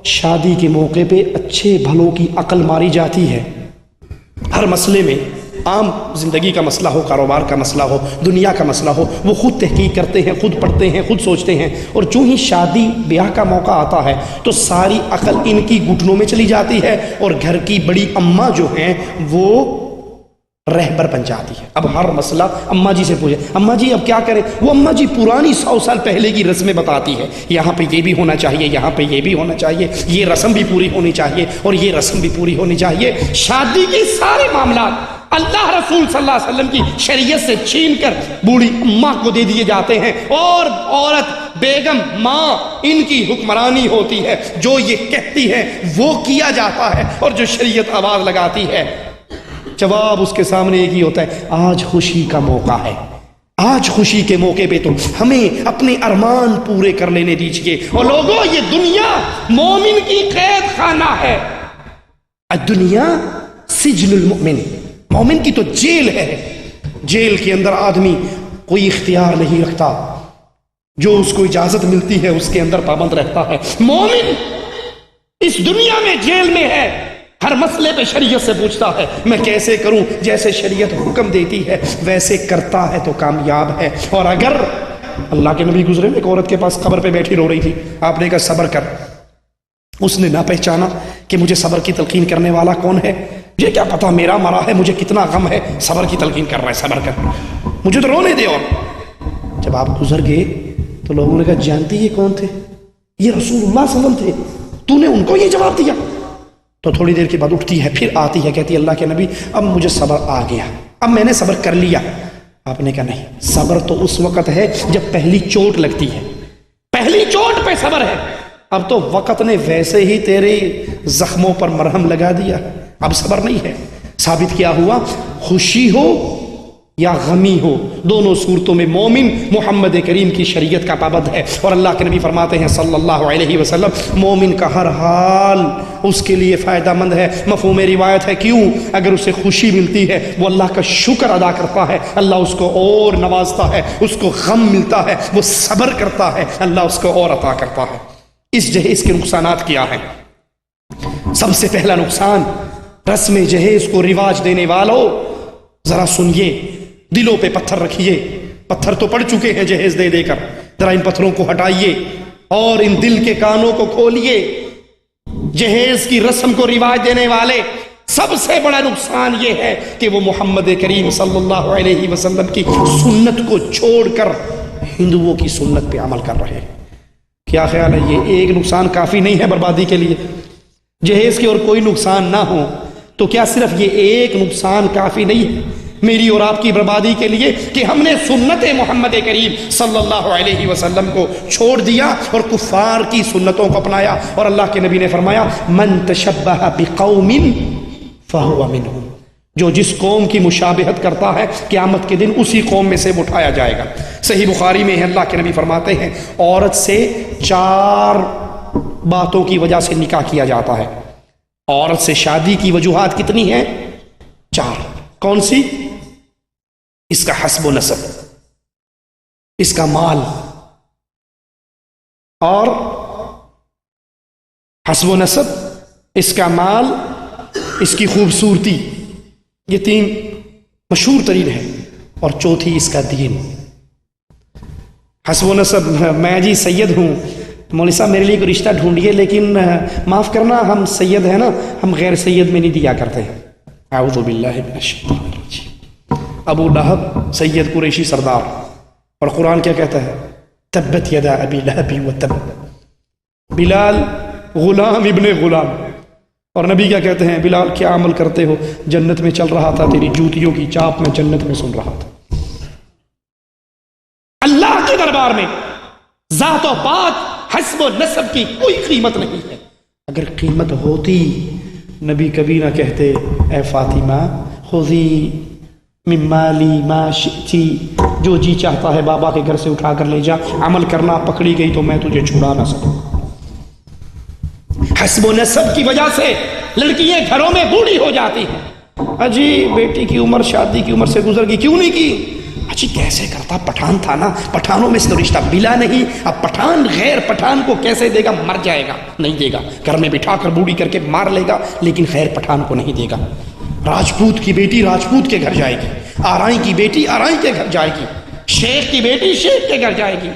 [SPEAKER 1] شادی کے موقع پہ اچھے بھلوں کی عقل ماری جاتی ہے، ہر مسئلے میں، عام زندگی کا مسئلہ ہو، کاروبار کا مسئلہ ہو، دنیا کا مسئلہ ہو، وہ خود تحقیق کرتے ہیں، خود پڑھتے ہیں، خود سوچتے ہیں، اور جو ہی شادی بیاہ کا موقع آتا ہے تو ساری عقل ان کی گھٹنوں میں چلی جاتی ہے، اور گھر کی بڑی اماں جو ہیں وہ رہبر بن جاتی ہے۔ اب ہر مسئلہ اماں جی سے پوچھے، اماں جی اب کیا کریں؟ وہ اماں جی پرانی 100 سال پہلے کی رسمیں بتاتی ہے، یہاں پہ یہ بھی ہونا چاہیے، یہاں پہ یہ بھی ہونا چاہیے، یہ رسم بھی پوری ہونی چاہیے، اور یہ رسم بھی پوری ہونی چاہیے۔ شادی کے سارے معاملات اللہ رسول صلی اللہ علیہ وسلم کی شریعت سے چھین کر بوڑھی اماں کو دے دیے جاتے ہیں، اور عورت، بیگم، ماں، ان کی حکمرانی ہوتی ہے، جو یہ کہتی ہے وہ کیا جاتا ہے، اور جو شریعت آواز لگاتی ہے جواب اس کے سامنے ایک ہی ہوتا ہے، آج خوشی کا موقع ہے، آج خوشی کے موقع پہ تو ہمیں اپنے ارمان پورے کر لینے دیجئے۔ اور لوگوں یہ دنیا مومن کی قید خانہ ہے، الدنیا سجن المؤمن، مومن کی تو جیل ہے، جیل کے اندر آدمی کوئی اختیار نہیں رکھتا، جو اس کو اجازت ملتی ہے اس کے اندر پابند رہتا ہے۔ مومن اس دنیا میں جیل میں ہے، ہر مسئلے پہ شریعت سے پوچھتا ہے میں کیسے کروں، جیسے شریعت حکم دیتی ہے ویسے کرتا ہے تو کامیاب ہے۔ اور اگر اللہ کے نبی گزرے، ایک عورت کے پاس قبر پہ بیٹھی رو رہی تھی، آپ نے کہا صبر کر، اس نے نہ پہچانا کہ مجھے صبر کی تلقین کرنے والا کون ہے، مجھے کیا پتا میرا مرا ہے، مجھے کتنا غم ہے، صبر کی تلقین کر رہا ہے، صبر کر، مجھے تو رونے دے۔ اور جب آپ گزر گئے تو لوگوں نے کہا جانتی یہ کون تھے؟ یہ رسول اللہ صلی اللہ علیہ وسلم تھے، تو نے ان کو یہ جواب دیا؟ تو تھوڑی دیر کے بعد اٹھتی ہے، پھر آتی ہے، کہتی ہے اللہ کے نبی اب مجھے صبر آ گیا، اب میں نے صبر کر لیا۔ آپ نے کہا نہیں، صبر تو اس وقت ہے جب پہلی چوٹ لگتی ہے، پہلی چوٹ پہ صبر ہے۔ اب تو وقت نے ویسے ہی تیرے زخموں پر مرہم لگا دیا، اب صبر نہیں ہے۔ ثابت کیا ہوا؟ خوشی ہو یا غمی ہو، دونوں صورتوں میں مومن محمد کریم کی شریعت کا پابند ہے۔ اور اللہ کے نبی فرماتے ہیں صلی اللہ علیہ وسلم، مومن کا ہر حال اس کے لیے فائدہ مند ہے۔ مفہوم روایت ہے، کیوں؟ اگر اسے خوشی ملتی ہے وہ اللہ کا شکر ادا کرتا ہے، اللہ اس کو اور نوازتا ہے۔ اس کو غم ملتا ہے وہ صبر کرتا ہے، اللہ اس کو اور عطا کرتا ہے۔ اس جہیز کے نقصانات کیا ہیں؟ سب سے پہلا نقصان، رسم جہیز کو رواج دینے والوں ذرا سنیے، دلوں پہ پتھر رکھیے، پتھر تو پڑ چکے ہیں جہیز دے دے کر، ذرا ان پتھروں کو ہٹائیے اور ان دل کے کانوں کو کھولیے۔ جہیز کی رسم کو رواج دینے والے، سب سے بڑا نقصان یہ ہے کہ وہ محمد کریم صلی اللہ علیہ وسلم کی سنت کو چھوڑ کر ہندوؤں کی سنت پہ عمل کر رہے ہیں۔ کیا خیال ہے؟ یہ ایک نقصان کافی نہیں ہے بربادی کے لیے؟ جہیز کے اور کوئی نقصان نہ ہو تو کیا صرف یہ ایک نقصان کافی نہیں ہے میری اور آپ کی بربادی کے لیے کہ ہم نے سنت محمد کریم صلی اللہ علیہ وسلم کو چھوڑ دیا اور کفار کی سنتوں کو اپنایا؟ اور اللہ کے نبی نے فرمایا من تشبہ بقوم فہو منہم، جو جس قوم کی مشابہت کرتا ہے قیامت کے دن اسی قوم میں سے اٹھایا جائے گا۔ صحیح بخاری میں ہے، اللہ کے نبی فرماتے ہیں عورت سے 4 باتوں کی وجہ سے نکاح کیا جاتا ہے۔ عورت سے شادی کی وجوہات کتنی ہیں؟ 4۔ کون سی؟ اس کا حسب و نسب، اس کا مال، اور حسب و نسب، اس کا مال، اس کی خوبصورتی، یہ 3 مشہور ترین ہے، اور چوتھی اس کا دین۔ حسب و نسب، میں جی سید ہوں، مولوی صاحب میرے لیے کوئی رشتہ ڈھونڈیے، لیکن معاف کرنا ہم سید ہیں نا، ہم غیر سید میں نہیں دیا کرتے۔ اعوذ باللہ من الشیطان الرجیم۔ ابو لہب سید قریشی سردار، اور قرآن کیا کہتا ہے؟ تبت یدا ابی لہب وتب۔ بلال غلام ابن غلام، اور نبی کیا کہتے ہیں؟ بلال کیا عمل کرتے ہو؟ جنت میں چل رہا تھا، تیری جوتیوں کی چاپ میں جنت میں سن رہا تھا۔ اللہ کے دربار میں ذات و پات، حسب و نسب کی کوئی قیمت نہیں ہے۔ اگر قیمت ہوتی نبی کبھی نہ کہتے اے فاطمہ خذی من مالی ما شئتی، جو جی چاہتا ہے بابا کے گھر سے اٹھا کر لے جا، عمل کرنا پکڑی گئی تو میں تجھے چھڑا نہ سکوں۔ حسب و نسب کی وجہ سے لڑکیاں گھروں میں بوڑھی ہو جاتی ہیں۔ اجی بیٹی کی عمر شادی کی عمر سے گزر گئی، کیوں نہیں کی؟ اچھی کیسے کرتا، پٹھان تھا نا، پٹھانوں میں سے تو رشتہ ملا نہیں، اب پٹھان غیر پٹھان کو کیسے دے گا؟ مر جائے گا، نہیں دے گا، گھر میں بٹھا کر بوڑھی کر کے مار لے گا، لیکن غیر پٹھان کو نہیں دے گا۔ راجپوت کی بیٹی راجپوت کے گھر جائے گی، آرائی کی بیٹی آرائی کے گھر جائے گی، شیخ کی بیٹی شیخ کے گھر جائے گی،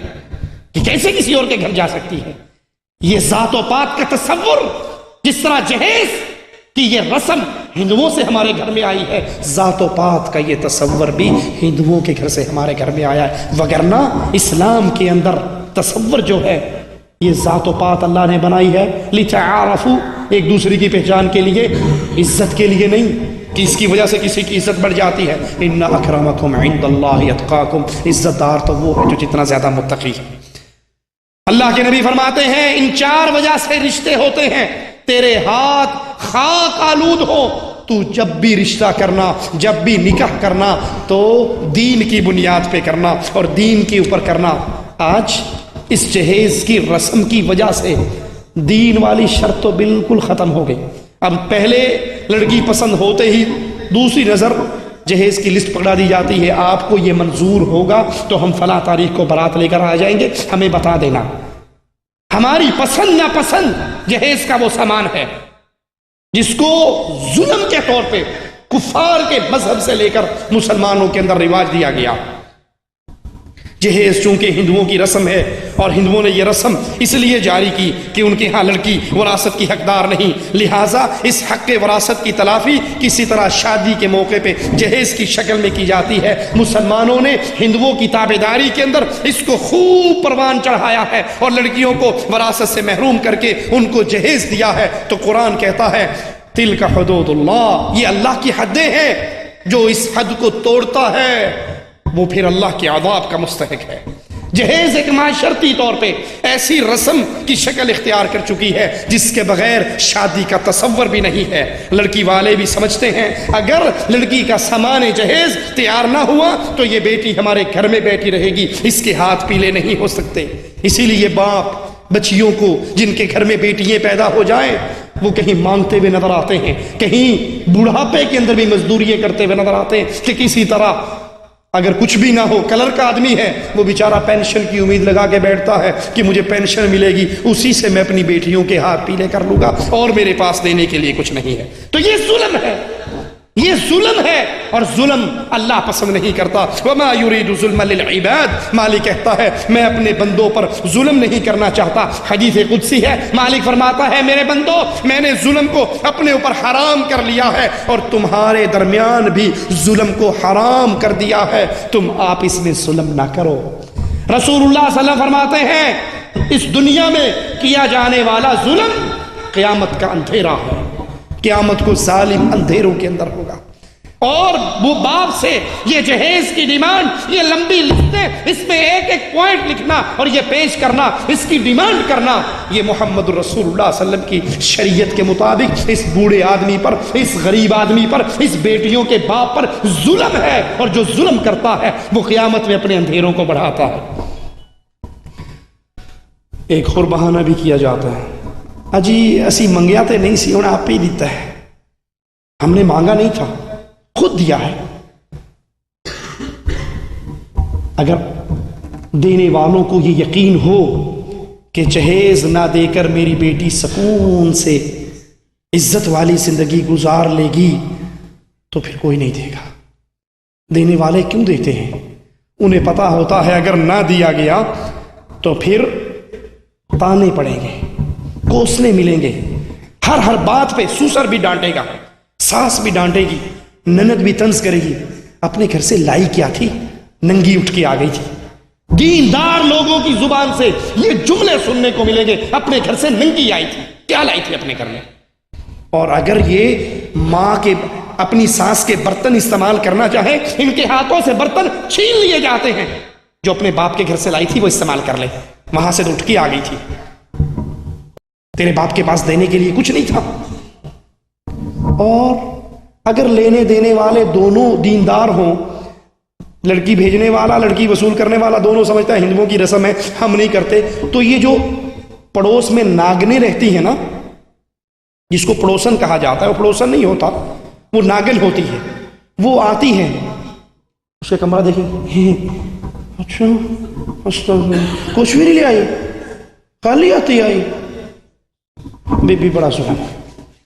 [SPEAKER 1] کہ کیسے کسی اور کے گھر جا سکتی ہے؟ یہ ذات و پات کا تصور، جس طرح جہیز کی یہ رسم ہندوؤں سے ہمارے گھر میں آئی ہے، ذات و پات کا یہ تصور بھی ہندوؤں کے گھر سے ہمارے گھر میں آیا ہے۔ وگرنہ اسلام کے اندر تصور جو ہے یہ ذات و پات اللہ نے بنائی ہے لتعارفوا، ایک دوسرے کی پہچان کے لیے، عزت کے لیے نہیں کہ اس کی وجہ سے کسی کی عزت بڑھ جاتی ہے۔ ان اکرمکم عند اللہ اتقاکم، عزت دار تو وہ ہے جو جتنا زیادہ متقی ہے۔ اللہ کے نبی فرماتے ہیں ان 4 وجہ سے رشتے ہوتے ہیں۔ تیرے ہاتھ خاک آلود ہو، تو جب بھی رشتہ کرنا، جب بھی نکاح کرنا تو دین کی بنیاد پہ کرنا اور دین کے اوپر کرنا۔ آج اس جہیز کی رسم کی وجہ سے دین والی شرط تو بالکل ختم ہو گئی۔ اب پہلے لڑکی پسند ہوتے ہی دوسری نظر جہیز کی لسٹ پکڑا دی جاتی ہے، آپ کو یہ منظور ہوگا تو ہم فلاں تاریخ کو بارات لے کر آ جائیں گے، ہمیں بتا دینا۔ ہماری پسند ناپسند جہیز کا وہ سامان ہے جس کو ظلم کے طور پہ کفار کے مذہب سے لے کر مسلمانوں کے اندر رواج دیا گیا۔ جہیز چونکہ ہندوؤں کی رسم ہے اور ہندوؤں نے یہ رسم اس لیے جاری کی کہ ان کے ہاں لڑکی وراثت کی حقدار نہیں، لہٰذا اس حق وراثت کی تلافی کسی طرح شادی کے موقع پہ جہیز کی شکل میں کی جاتی ہے۔ مسلمانوں نے ہندوؤں کی تابعداری کے اندر اس کو خوب پروان چڑھایا ہے اور لڑکیوں کو وراثت سے محروم کر کے ان کو جہیز دیا ہے۔ تو قرآن کہتا ہے تلک حدود اللہ، یہ اللہ کی حدیں ہیں، جو اس حد کو توڑتا ہے وہ پھر اللہ کے عذاب کا مستحق ہے۔ جہیز ایک معاشرتی طور پہ ایسی رسم کی شکل اختیار کر چکی ہے جس کے بغیر شادی کا تصور بھی نہیں ہے۔ لڑکی والے بھی سمجھتے ہیں اگر لڑکی کا سامان جہیز تیار نہ ہوا تو یہ بیٹی ہمارے گھر میں بیٹھی رہے گی، اس کے ہاتھ پیلے نہیں ہو سکتے۔ اسی لیے باپ بچیوں کو جن کے گھر میں بیٹیاں پیدا ہو جائیں وہ کہیں مانگتے ہوئے نظر آتے ہیں، کہیں بڑھاپے کے اندر بھی مزدوریاں کرتے ہوئے نظر آتے ہیں کہ کسی طرح اگر کچھ بھی نہ ہو، کلر کا آدمی ہے وہ بیچارہ پینشن کی امید لگا کے بیٹھتا ہے کہ مجھے پینشن ملے گی، اسی سے میں اپنی بیٹیوں کے ہاتھ پیلے کر لوں گا اور میرے پاس دینے کے لیے کچھ نہیں ہے۔ تو یہ ظلم ہے، یہ ظلم ہے، اور ظلم اللہ پسند نہیں کرتا۔ وما یرید ظلم للعباد، مالک کہتا ہے میں اپنے بندوں پر ظلم نہیں کرنا چاہتا۔ حدیث قدسی ہے، مالک فرماتا ہے میرے بندو میں نے ظلم کو اپنے اوپر حرام کر لیا ہے اور تمہارے درمیان بھی ظلم کو حرام کر دیا ہے، تم آپس میں ظلم نہ کرو۔ رسول اللہ صلی اللہ علیہ وسلم فرماتے ہیں اس دنیا میں کیا جانے والا ظلم قیامت کا اندھیرا ہے، قیامت کو ظالم اندھیروں کے اندر ہوگا۔ اور وہ باب سے یہ جہیز کی ڈیمانڈ، یہ لمبی لسٹیں، اس میں ایک ایک پوائنٹ لکھنا اور یہ پیش کرنا، اس کی ڈیمانڈ کرنا، یہ محمد رسول اللہ صلی اللہ علیہ وسلم کی شریعت کے مطابق اس بوڑھے آدمی پر، اس غریب آدمی پر، اس بیٹیوں کے باپ پر ظلم ہے، اور جو ظلم کرتا ہے وہ قیامت میں اپنے اندھیروں کو بڑھاتا ہے۔ ایک اور بہانہ بھی کیا جاتا ہے، اجی اسی منگیا تے نہیں سی، انہیں آپ ہی دیتا ہے، ہم نے مانگا نہیں تھا، خود دیا ہے۔ اگر دینے والوں کو یہ یقین ہو کہ جہیز نہ دے کر میری بیٹی سکون سے عزت والی زندگی گزار لے گی تو پھر کوئی نہیں دے گا۔ دینے والے کیوں دیتے ہیں؟ انہیں پتا ہوتا ہے اگر نہ دیا گیا تو پھر تانے پڑیں گے، کوسنے ملیں گے، ہر بات پہ سسر بھی ڈانٹے گا، ساس بھی ڈانٹے گی، نند بھی طنز کرے گی، اپنے گھر سے لائی کیا تھی، ننگی اٹھ کے آ گئی تھی۔ دیندار لوگوں کی زبان سے یہ جملے سننے کو ملیں گے، اپنے گھر سے ننگی آئی تھی، کیا لائی تھی اپنے گھر میں۔ اور اگر یہ ماں کے اپنی ساس کے برتن استعمال کرنا چاہے، ان کے ہاتھوں سے برتن چھین لیے جاتے ہیں، جو اپنے باپ کے گھر سے لائی تھی وہ استعمال کر لے، وہاں سے تو اٹھ کے آ گئی تھی، تیرے باپ کے پاس دینے کے لیے کچھ نہیں تھا۔ اور اگر لینے دینے والے دونوں دیندار ہوں، لڑکی بھیجنے والا لڑکی وصول کرنے والا دونوں سمجھتا ہے ہندوؤں کی رسم ہے ہم نہیں کرتے، تو یہ جو پڑوس میں ناگنیں رہتی ہیں نا، جس کو پڑوسن کہا جاتا ہے، وہ پڑوسن نہیں ہوتا، وہ ناگن ہوتی ہے، وہ آتی ہیں، اس کا کمرہ دیکھیں، اچھا کچھ بھی نہیں لے آئی، خالی آتی آئی، بی بی بڑا سنا،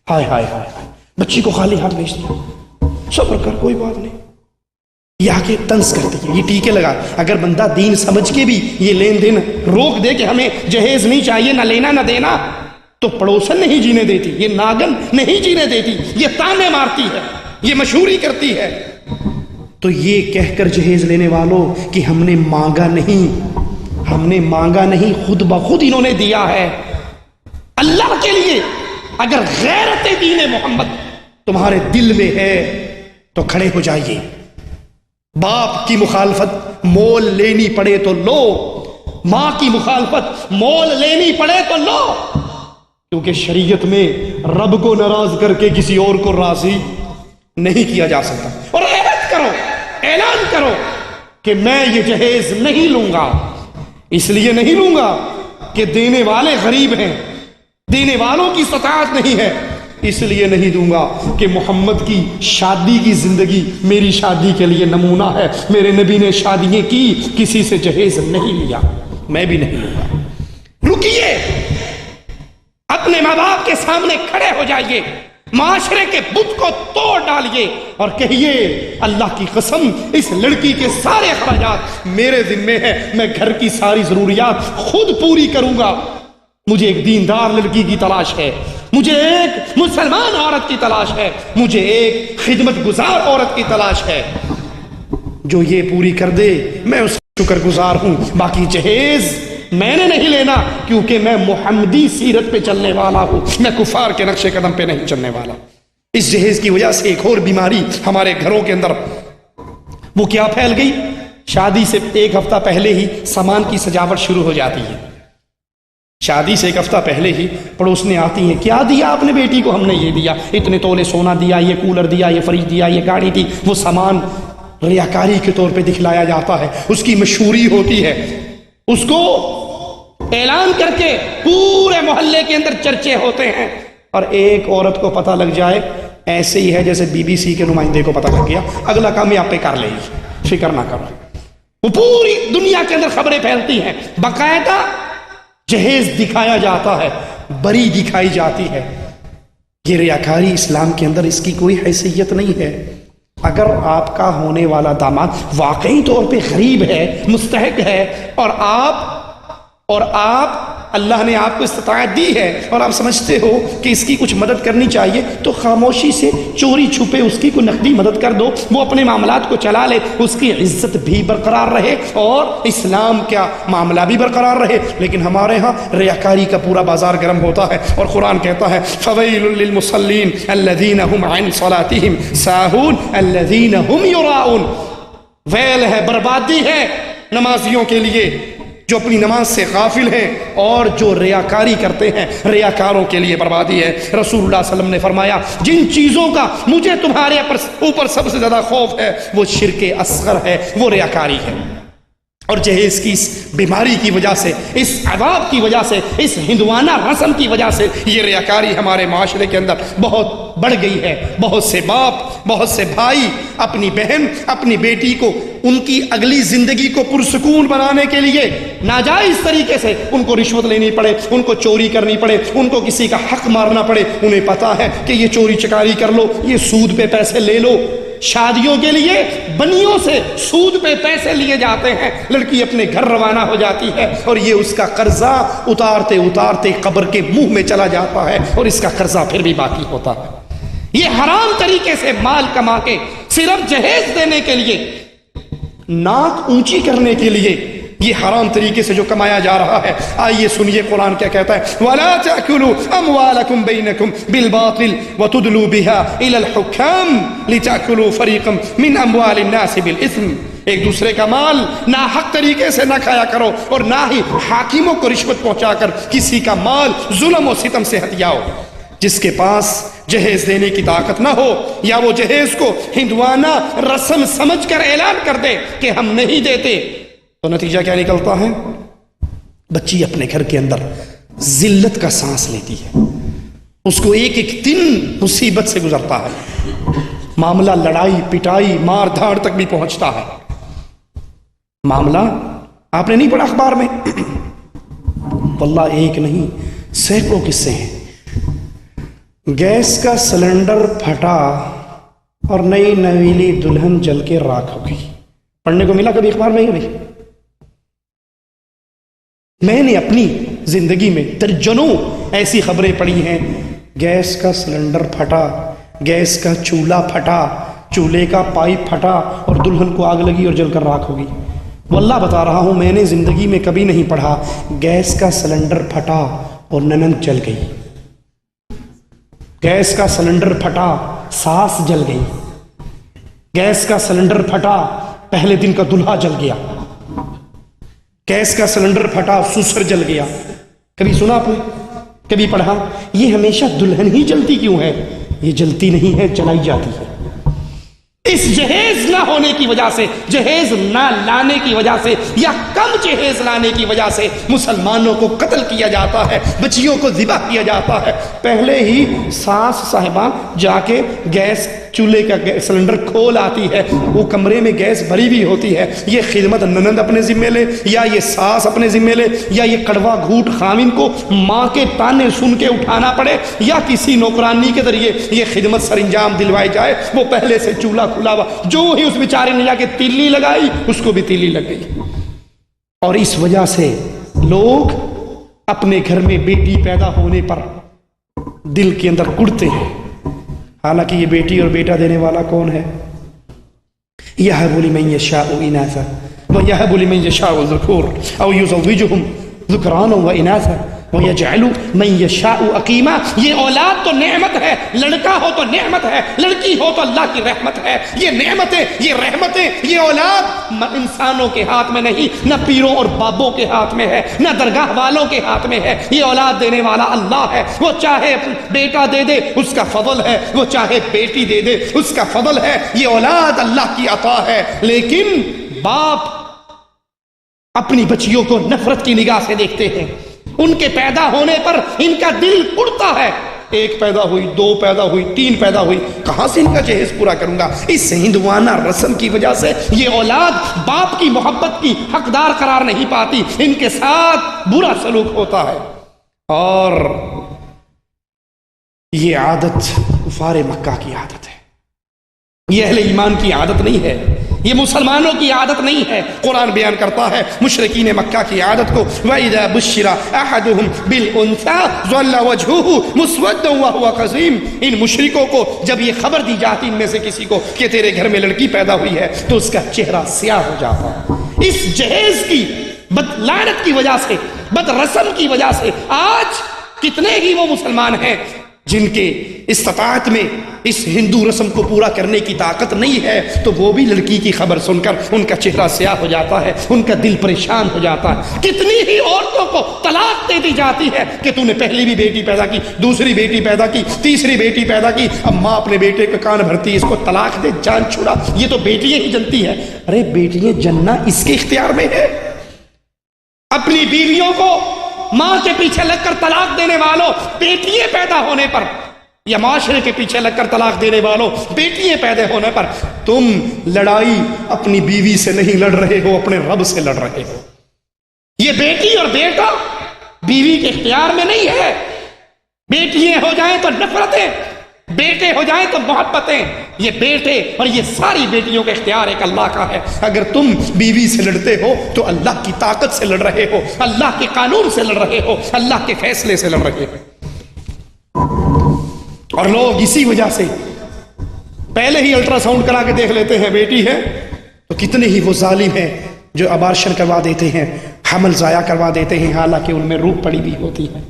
[SPEAKER 1] ہائے ہائے ہائے، بچی کو خالی ہاتھ بھیج دیا، صبر کر کوئی بات نہیں، یہ آ کے طنز کرتی ہے، یہ ٹیکے لگا۔ اگر بندہ دین سمجھ کے بھی یہ لین دین روک دے کہ ہمیں جہیز نہیں چاہیے، نہ لینا نہ دینا، تو پڑوسن نہیں جینے دیتی، یہ ناگن نہیں جینے دیتی، یہ تانے مارتی ہے، یہ مشہوری کرتی ہے۔ تو یہ کہہ کر جہیز لینے والوں کہ ہم نے مانگا نہیں، ہم نے مانگا نہیں، خود بخود انہوں نے دیا ہے اللہ کے لیے۔ اگر غیرت دین محمد تمہارے دل میں ہے تو کھڑے ہو جائیے، باپ کی مخالفت مول لینی پڑے تو لو، ماں کی مخالفت مول لینی پڑے تو لو، کیونکہ شریعت میں رب کو ناراض کر کے کسی اور کو راضی نہیں کیا جا سکتا۔ اور عہد کرو، اعلان کرو کہ میں یہ جہیز نہیں لوں گا، اس لیے نہیں لوں گا کہ دینے والے غریب ہیں، دینے والوں کی استطاعت نہیں ہے، اس لیے نہیں دوں گا کہ محمد کی شادی کی زندگی میری شادی کے لیے نمونہ ہے، میرے نبی نے شادییں کی، کسی سے جہیز نہیں لیا، میں بھی نہیں لوں گا۔ رکیے، اپنے ماں باپ کے سامنے کھڑے ہو جائیے، معاشرے کے بت کو توڑ ڈالیے اور کہیے اللہ کی قسم اس لڑکی کے سارے اخراجات میرے ذمے ہیں، میں گھر کی ساری ضروریات خود پوری کروں گا، مجھے ایک دیندار لڑکی کی تلاش ہے، مجھے ایک مسلمان عورت کی تلاش ہے، مجھے ایک خدمت گزار عورت کی تلاش ہے، جو یہ پوری کر دے میں اس کا شکر گزار ہوں۔ باقی جہیز میں نے نہیں لینا، کیونکہ میں محمدی سیرت پہ چلنے والا ہوں، میں کفار کے نقش قدم پہ نہیں چلنے والا۔ اس جہیز کی وجہ سے ایک اور بیماری ہمارے گھروں کے اندر وہ کیا پھیل گئی؟ شادی سے ایک ہفتہ پہلے ہی سامان کی سجاوٹ شروع ہو جاتی ہے. شادی سے ایک ہفتہ پہلے ہی پڑوسنیں آتی ہیں، کیا دیا آپ نے بیٹی کو؟ ہم نے یہ دیا، اتنے تولے سونا دیا، یہ کولر دیا، یہ فریج دیا، یہ گاڑی دی. وہ سامان ریاکاری کے طور پہ دکھلایا جاتا ہے، اس کی مشہوری ہوتی ہے، اس کو اعلان کر کے پورے محلے کے اندر چرچے ہوتے ہیں. اور ایک عورت کو پتہ لگ جائے ایسے ہی ہے جیسے BBC کے نمائندے کو پتہ لگ گیا، اگلا کام یہ آپ پہ کر لے گی، فکر نہ کرو. وہ پوری دنیا کے اندر خبریں پھیلتی ہیں، باقاعدہ جہیز دکھایا جاتا ہے، بری دکھائی جاتی ہے. یہ ریاکاری اسلام کے اندر اس کی کوئی حیثیت نہیں ہے. اگر آپ کا ہونے والا داماد واقعی طور پہ غریب ہے، مستحق ہے، اور آپ اللہ نے آپ کو استطاعت دی ہے اور آپ سمجھتے ہو کہ اس کی کچھ مدد کرنی چاہیے، تو خاموشی سے چوری چھپے اس کی کوئی نقدی مدد کر دو، وہ اپنے معاملات کو چلا لے، اس کی عزت بھی برقرار رہے اور اسلام کا معاملہ بھی برقرار رہے. لیکن ہمارے ہاں ریاکاری کا پورا بازار گرم ہوتا ہے، اور قرآن کہتا ہے فَوَيْلٌ لِّلْمُصَلِّينَ الَّذِينَ هُمْ عَنْ صَلَاتِهِمْ سَاهُونَ الَّذِينَ هُمْ يُرَاءُونَ. ویل ہے، بربادی ہے نمازیوں کے لیے جو اپنی نماز سے غافل ہیں اور جو ریاکاری کرتے ہیں. ریاکاروں کے لیے بربادی ہے. رسول اللہ صلی اللہ علیہ وسلم نے فرمایا جن چیزوں کا مجھے تمہارے اوپر سب سے زیادہ خوف ہے وہ شرک اصغر ہے، وہ ریاکاری ہے. اور جہیز کی اس بیماری کی وجہ سے، اس عذاب کی وجہ سے، اس ہندوانہ رسم کی وجہ سے یہ ریاکاری ہمارے معاشرے کے اندر بہت بڑھ گئی ہے. بہت سے باپ، بہت سے بھائی اپنی بہن، اپنی بیٹی کو ان کی اگلی زندگی کو پرسکون بنانے کے لیے ناجائز طریقے سے ان کو رشوت لینی پڑے، ان کو چوری کرنی پڑے، ان کو کسی کا حق مارنا پڑے. انہیں پتا ہے کہ یہ چوری چکاری کر لو، یہ سود پہ پیسے لے لو. شادیوں کے لیے بنیوں سے سود پہ پیسے لیے جاتے ہیں، لڑکی اپنے گھر روانہ ہو جاتی ہے اور یہ اس کا قرضہ اتارتے اتارتے قبر کے منہ میں چلا جاتا ہے اور اس کا قرضہ پھر بھی باقی ہوتا ہے. یہ حرام طریقے سے مال کما کے صرف جہیز دینے کے لیے، ناک اونچی کرنے کے لیے، یہ حرام طریقے سے جو کمایا جا رہا ہے. آئیے سنیے قرآن کیا کہتا ہے وَلَا تَأْكُلُوا أَمْوَالَكُمْ بَيْنَكُمْ بِالْبَاطِلِ وَتُدْلُوا بِهَا إِلَى الْحُكَّامِ لِتَأْكُلُوا فَرِيقًا مِنْ أَمْوَالِ النَّاسِ بِالْإِثْمِ. ایک دوسرے کا مال ناحق طریقے سے نہ کھایا کرو اور نہ ہی حاکموں کو رشوت پہنچا کر کسی کا مال ظلم و ستم سے ہتھیاؤ. جس کے پاس جہیز دینے کی طاقت نہ ہو یا وہ جہیز کو ہندوانہ رسم سمجھ کر اعلان کر دے کہ ہم نہیں دیتے، تو نتیجہ کیا نکلتا ہے؟ بچی اپنے گھر کے اندر ذلت کا سانس لیتی ہے، اس کو ایک ایک دن مصیبت سے گزرتا ہے. معاملہ لڑائی پٹائی مار دھاڑ تک بھی پہنچتا ہے. معاملہ آپ نے نہیں پڑھا اخبار میں؟ واللہ ایک نہیں سینکڑوں قصے ہیں. گیس کا سلنڈر پھٹا اور نئی نویلی دلہن جل کے راکھ ہو گئی. پڑھنے کو ملا کبھی اخبار میں ہی نہیں؟ میں نے اپنی زندگی میں درجنوں ایسی خبریں پڑھی ہیں. گیس کا سلنڈر پھٹا، گیس کا چولہا پھٹا، چولہے کا پائپ پھٹا اور دلہن کو آگ لگی اور جل کر راکھ ہو گئی. واللہ بتا رہا ہوں میں نے زندگی میں کبھی نہیں پڑھا گیس کا سلنڈر پھٹا اور ننند جل گئی. گیس کا سلنڈر پھٹا، ساس جل گئی. گیس کا سلنڈر پھٹا، پہلے دن کا دلہا جل گیا. گیس کا سلنڈر پھٹا، سسر جل گیا. کبھی سنا آپ نے؟ کبھی پڑھا؟ یہ ہمیشہ دلہن ہی جلتی کیوں ہے؟ یہ جلتی نہیں ہے، جلائی جاتی ہے. اس جہیز نہ ہونے کی وجہ سے، جہیز نہ لانے کی وجہ سے یا کم جہیز لانے کی وجہ سے مسلمانوں کو قتل کیا جاتا ہے، بچیوں کو ذبح کیا جاتا ہے. پہلے ہی ساس صاحبہ جا کے گیس چولہے کا سلنڈر کھول آتی ہے، وہ کمرے میں گیس بھری بھی ہوتی ہے. یہ خدمت ننند اپنے ذمے لے یا یہ ساس اپنے ذمے لے یا یہ کڑوا گھوٹ خامن کو ماں کے تانے سن کے اٹھانا پڑے یا کسی نوکرانی کے ذریعے یہ خدمت سر انجام دلوائی جائے. وہ پہلے سے چولہا کھلا ہوا، جو ہی اس بیچارے نے جا کے تیلی لگائی اس کو بھی تیلی لگ گئی. اور اس وجہ سے لوگ اپنے گھر میں بیٹی پیدا ہونے پر دل کے اندر کڑتے ہیں، حالانکہ یہ بیٹی اور بیٹا دینے والا کون ہے؟ یَهَبُ لِمَن یَشَاءُ إِنَاثًا وَیَهَبُ لِمَن یَشَاءُ الذُّکُورَ أَوْ یُزَوِّجُهُمْ ذُکْرَانًا وَإِنَاثًا. وَيَجْعَلُ مَن يَشَاءُ عَقِيمًا، یہ اولاد تو نعمت ہے، لڑکا ہو تو نعمت ہے، لڑکی ہو تو اللہ کی رحمت ہے۔ یہ نعمتیں، یہ رحمتیں، یہ اولاد انسانوں کے ہاتھ میں نہیں، نہ پیروں اور بابوں کے ہاتھ میں ہے، نہ درگاہ والوں کے ہاتھ میں ہے، یہ اولاد دینے والا اللہ ہے۔ وہ چاہے بیٹا دے دے اس کا فضل ہے، وہ چاہے بیٹی دے دے اس کا فضل ہے، یہ اولاد اللہ کی عطا ہے۔ لیکن باپ اپنی بچیوں کو نفرت کی نگاہ سے دیکھتے ہیں، ان کے پیدا ہونے پر ان کا دل اڑتا ہے، ایک پیدا ہوئی، دو پیدا ہوئی، تین پیدا ہوئی، کہاں سے ان کا جہیز پورا کروں گا؟ اس ہندوانہ رسم کی وجہ سے یہ اولاد باپ کی محبت کی حقدار قرار نہیں پاتی، ان کے ساتھ برا سلوک ہوتا ہے۔ اور یہ عادت کفار مکہ کی عادت ہے، یہ اہل ایمان کی عادت نہیں ہے، یہ مسلمانوں کی عادت نہیں ہے۔ قرآن بیان کرتا ہے مشرکین مکہ کی عادت کو، وَإِذَا بُشِّرَ أَحَدُهُمْ بِالْأُنثَىٰ ظَلَّ وَجْهُهُ مُسْوَدًّا وَهُوَ كَظِيمٌ، ان مشرکوں کو جب یہ خبر دی جاتی ان میں سے کسی کو کہ تیرے گھر میں لڑکی پیدا ہوئی ہے تو اس کا چہرہ سیاہ ہو جاتا۔ اس جہیز کی بد لعنت کی وجہ سے، بد رسم کی وجہ سے آج کتنے ہی وہ مسلمان ہیں جن کے استطاعت میں اس ہندو رسم کو پورا کرنے کی طاقت نہیں ہے، تو وہ بھی لڑکی کی خبر سن کر ان کا چہرہ سیاہ ہو جاتا ہے، ان کا دل پریشان ہو جاتا ہے۔ کتنی ہی عورتوں کو طلاق دے دی جاتی ہے کہ تو نے پہلی بھی بیٹی پیدا کی، دوسری بیٹی پیدا کی، تیسری بیٹی پیدا کی، اب ماں اپنے بیٹے کا کان بھرتی ہے، اس کو طلاق دے، جان چھڑا۔ یہ تو بیٹیاں ہی جنتی ہیں۔ ارے بیٹیاں جننا اس کے اختیار میں ہے۔ اپنی بیویوں کو ماں کے پیچھے لگ کر طلاق دینے والوں، بیٹیاں پیدا ہونے پر، یا معاشرے کے پیچھے لگ کر طلاق دینے والوں، بیٹیاں پیدا ہونے پر، تم لڑائی اپنی بیوی سے نہیں لڑ رہے ہو، اپنے رب سے لڑ رہے ہو۔ یہ بیٹی اور بیٹا بیوی کے اختیار میں نہیں ہے۔ بیٹیاں ہو جائیں تو نفرتیں، بیٹے ہو جائیں تو محبتیں۔ یہ بیٹے اور یہ ساری بیٹیوں کا اختیار ایک اللہ کا ہے۔ اگر تم بیوی سے لڑتے ہو تو اللہ کی طاقت سے لڑ رہے ہو، اللہ کے قانون سے لڑ رہے ہو، اللہ کے فیصلے سے لڑ رہے ہو۔ اور لوگ اسی وجہ سے پہلے ہی الٹرا ساؤنڈ کرا کے دیکھ لیتے ہیں بیٹی ہے، تو کتنے ہی وہ ظالم ہیں جو ابارشن کروا دیتے ہیں، حمل ضائع کروا دیتے ہیں، حالانکہ ان میں روح پڑی بھی ہوتی ہے،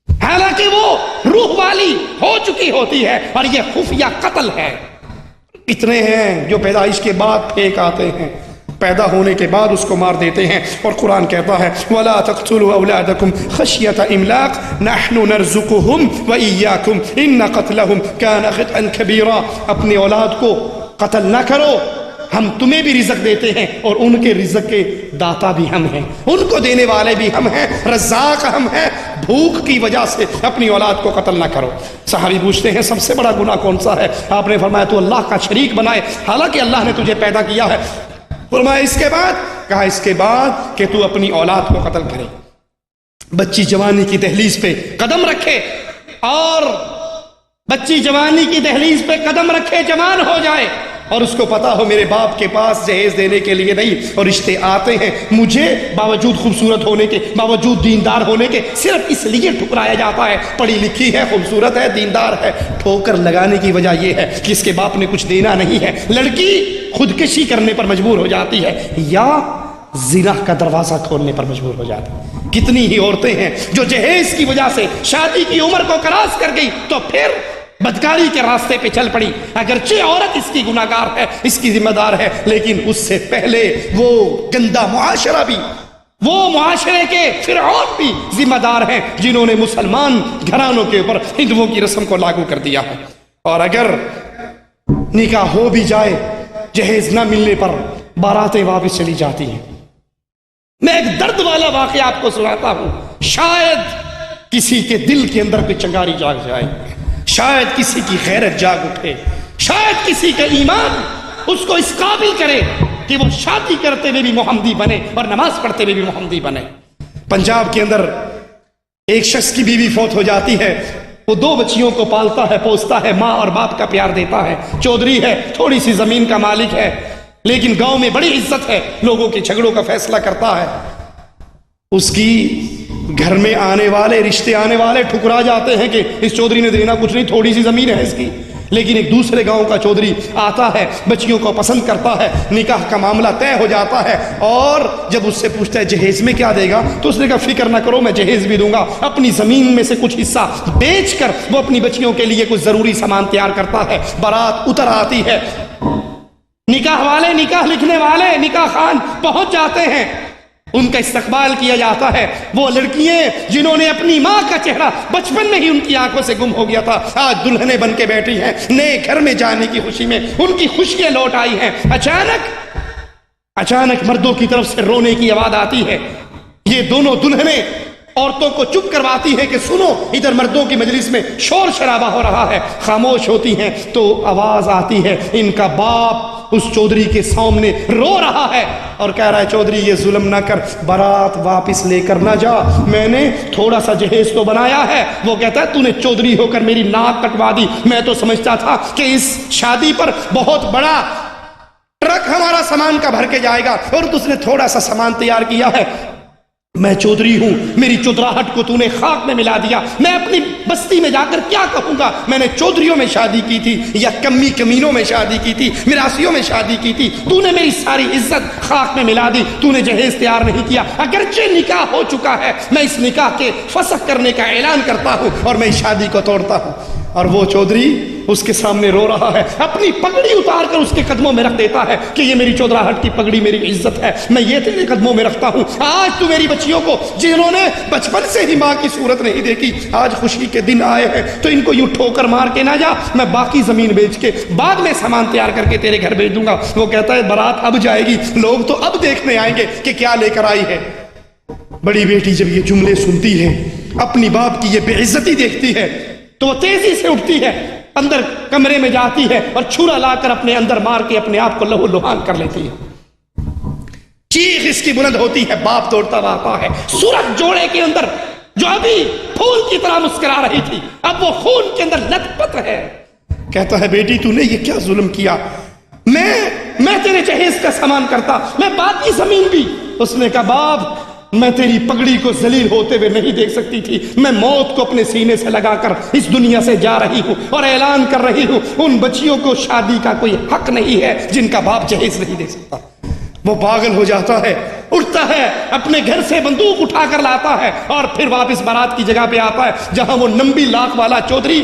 [SPEAKER 1] حالانکہ وہ روح والی ہو چکی ہوتی ہے، اور یہ خفیہ قتل ہے۔ کتنے ہیں جو پیدائش کے بعد پھینک آتے ہیں، پیدا ہونے کے بعد اس کو مار دیتے ہیں۔ اور قرآن کہتا ہے وَلَا تَقْتُلُوا أَوْلَادَكُمْ خَشْيَةَ إِمْلَاقٍ نَحْنُ نَرْزُقُهُمْ وَإِيَّاكُمْ إِنَّ قَتْلَهُمْ كَانَ خِطْئًا كَبِيرًا، اپنی اولاد کو قتل نہ کرو، ہم تمہیں بھی رزق دیتے ہیں اور ان کے رزق کے داتا بھی ہم ہیں، ان کو دینے والے بھی ہم ہیں، رزاق ہم ہیں۔ بھوک کی وجہ سے اپنی اولاد کو قتل نہ کرو۔ صحابی پوچھتے ہیں سب سے بڑا گناہ کون سا ہے؟ آپ نے فرمایا تو اللہ کا شریک بنائے، حالانکہ اللہ نے تجھے پیدا کیا ہے۔ فرمایا اس کے بعد؟ کہا اس کے بعد کہ تو اپنی اولاد کو قتل کرے۔ بچی جوانی کی دہلیز پہ قدم رکھے، اور بچی جوانی کی دہلیز پہ قدم رکھے، جوان ہو جائے، اور اس کو پتا ہو میرے باپ کے پاس جہیز دینے کے لیے نہیں، اور رشتے آتے ہیں، مجھے باوجود خوبصورت ہونے کے، باوجود دیندار ہونے کے صرف اس لیے ٹھکرایا جاتا ہے، پڑھی لکھی ہے، خوبصورت ہے، دیندار ہے۔ ٹھوکر لگانے کی وجہ یہ ہے کہ اس کے باپ نے کچھ دینا نہیں ہے۔ لڑکی خودکشی کرنے پر مجبور ہو جاتی ہے، یا زنا کا دروازہ کھولنے پر مجبور ہو جاتی ہے۔ کتنی ہی عورتیں ہیں جو جہیز کی وجہ سے شادی کی عمر کو کراس کر گئی تو پھر بدکاری کے راستے پہ چل پڑی، اگرچہ عورت اس کی گناہ گار ہے، اس کی ذمہ دار ہے، لیکن اس سے پہلے وہ گندا معاشرہ بھی، وہ معاشرے کے فرعون بھی ذمہ دار ہیں جنہوں نے مسلمان گھرانوں کے اوپر ہندوؤں کی رسم کو لاگو کر دیا ہے۔ اور اگر نکاح ہو بھی جائے، جہیز نہ ملنے پر باراتیں واپس چلی جاتی ہیں۔ میں ایک درد والا واقعہ آپ کو سناتا ہوں، شاید کسی کے دل کے اندر کوئی چنگاری جاگ جائے، شاید کسی کی غیرت جاگ اٹھے، شاید کسی کا ایمان اس کو اس قابل کرے کہ وہ شادی کرتے ہوئے بھی محمدی بنے اور نماز پڑھتے ہوئے بھی محمدی بنے۔ پنجاب کے اندر ایک شخص کی بیوی فوت ہو جاتی ہے، وہ 2 بچیوں کو پالتا ہے، پوستا ہے، ماں اور باپ کا پیار دیتا ہے، چودھری ہے، تھوڑی سی زمین کا مالک ہے، لیکن گاؤں میں بڑی عزت ہے، لوگوں کے جھگڑوں کا فیصلہ کرتا ہے۔ اس کی گھر میں آنے والے، رشتے آنے والے ٹھکرا جاتے ہیں کہ اس چودھری نے دینا کچھ نہیں، تھوڑی سی زمین ہے اس کی، لیکن ایک دوسرے گاؤں کا چودھری آتا ہے، بچیوں کو پسند کرتا ہے، نکاح کا معاملہ طے ہو جاتا ہے، اور جب اس سے پوچھتا ہے جہیز میں کیا دے گا تو اس نے کہا فکر نہ کرو میں جہیز بھی دوں گا۔ اپنی زمین میں سے کچھ حصہ بیچ کر وہ اپنی بچیوں کے لیے کچھ ضروری سامان تیار کرتا ہے۔ بارات اتر آتی ہے، نکاح والے، نکاح لکھنے والے، نکاح خان پہنچ جاتے ہیں، ان کا استقبال کیا جاتا ہے۔ وہ لڑکیاں جنہوں نے اپنی ماں کا چہرہ بچپن میں ہی ان کی آنکھوں سے گم ہو گیا تھا، آج دلہنیں بن کے بیٹھی ہیں، نئے گھر میں جانے کی خوشی میں ان کی خوشیاں لوٹ آئی ہیں۔ اچانک مردوں کی طرف سے رونے کی آواز آتی ہے۔ یہ دونوں دلہنیں عورتوں کو چپ کرواتی ہیں کہ سنو، ادھر مردوں کی مجلس میں شور شرابہ ہو رہا ہے۔ خاموش ہوتی ہیں تو آواز آتی ہے، ان کا باپ اس چودھری کے سامنے رو رہا ہے اور کہہ رہا ہے چودھری یہ ظلم نہ کر، بارات واپس لے کر نہ جا، میں نے تھوڑا سا جہیز تو بنایا ہے۔ وہ کہتا ہے تو نے چودھری ہو کر میری ناک کٹوا دی، میں تو سمجھتا تھا کہ اس شادی پر بہت بڑا ٹرک ہمارا سامان کا بھر کے جائے گا اور تُس نے تھوڑا سا سامان تیار کیا ہے۔ میں چودھری ہوں، میری چودراہٹ کو تو نے خاک میں ملا دیا، میں اپنی بستی میں جا کر کیا کہوں گا؟ میں نے چودھریوں میں شادی کی تھی یا کمی کمینوں میں شادی کی تھی، میراثیوں میں شادی کی تھی، تو نے میری ساری عزت خاک میں ملا دی، تو نے جہیز تیار نہیں کیا۔ اگرچہ نکاح ہو چکا ہے، میں اس نکاح کے فسخ کرنے کا اعلان کرتا ہوں اور میں اس شادی کو توڑتا ہوں۔ اور وہ چودھری اس کے سامنے رو رہا ہے، اپنی پگڑی اتار کر اس کے قدموں میں رکھ دیتا ہے کہ یہ میری چودراہٹ کی پگڑی میری عزت ہے، میں یہ تیرے قدموں میں رکھتا ہوں۔ آج تو میری بچیوں کو جنہوں نے بچپن سے ہی ماں کی صورت نہیں دیکھی، آج خوشی کے دن آئے ہیں تو ان کو یوں ٹھوکر مار کے نہ جا، میں باقی زمین بیچ کے بعد میں سامان تیار کر کے تیرے گھر بھیج دوں گا۔ وہ کہتا ہے بارات اب جائے گی، لوگ تو اب دیکھنے آئیں گے کہ کیا لے کر آئی ہے۔ بڑی بیٹی جب یہ جملے سنتی ہے، اپنی باپ کی یہ بے عزتی دیکھتی ہے تو وہ تیزی سے اٹھتی ہے، اندر کمرے میں جاتی ہے اور چھرا لا کر اپنے اندر مار کے اپنے آپ کو لہو لہان کر لیتی ہے۔ چیخ اس کی بلند ہوتی ہے، باپ دوڑتا ہوا آتا ہے، سورج جوڑے کے اندر جو ابھی پھول کی طرح مسکرا رہی تھی اب وہ خون کے اندر لت پت ہے۔ کہتا ہے بیٹی تو نے یہ کیا ظلم کیا، میں تیرے جہیز کا سامان کرتا، میں باقی زمین بھی۔ اس نے کہا باپ میں تیری پگڑی کو ذلیل ہوتے ہوئے نہیں دیکھ سکتی تھی، میں موت کو اپنے سینے سے لگا کر اس دنیا سے جا رہی ہوں اور اعلان کر رہی ہوں ان بچیوں کو شادی کا کوئی حق نہیں ہے جن کا باپ جہیز نہیں دے سکتا۔ وہ پاگل ہو جاتا ہے، اٹھتا ہے، اپنے گھر سے بندوق اٹھا کر لاتا ہے اور پھر واپس بارات کی جگہ پہ آتا ہے جہاں وہ نمبی لاکھ والا چودھری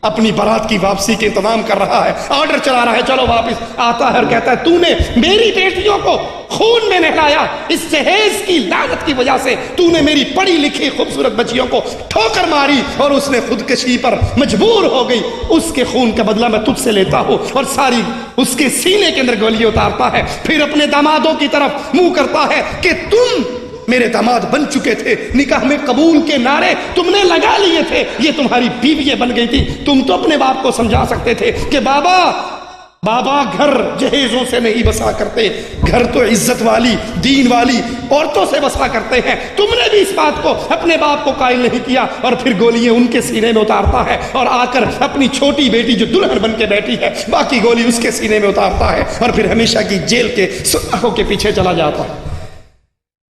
[SPEAKER 1] اپنی بارات کی واپسی کے انتظام کر رہا ہے، آرڈر چلا رہا ہے چلو واپس۔ آتا ہے اور کہتا ہے تو نے میری بیٹیوں کو خون میں نہلایا، اس جہیز کی لعنت کی وجہ سے تو نے میری پڑھی لکھی خوبصورت بچیوں کو ٹھوکر ماری اور اس نے خودکشی پر مجبور ہو گئی، اس کے خون کا بدلہ میں تجھ سے لیتا ہوں۔ اور ساری اس کے سینے کے اندر گولی اتارتا ہے، پھر اپنے دامادوں کی طرف منہ کرتا ہے کہ تم میرے داماد بن چکے تھے، نکاح میں قبول کے نعرے تم نے لگا لیے تھے، یہ تمہاری بیوییں بن گئی تھی، تم تو اپنے باپ کو سمجھا سکتے تھے کہ بابا گھر جہیزوں سے نہیں بسا کرتے، گھر تو عزت والی دین والی عورتوں سے بسا کرتے ہیں۔ تم نے بھی اس بات کو اپنے باپ کو قائل نہیں کیا اور پھر گولیاں ان کے سینے میں اتارتا ہے اور آ کر اپنی چھوٹی بیٹی جو دلہن بن کے بیٹھی ہے باقی گولی اس کے سینے میں اتارتا ہے اور پھر ہمیشہ کی جیل کے سلاخوں کے پیچھے چلا جاتا ہے۔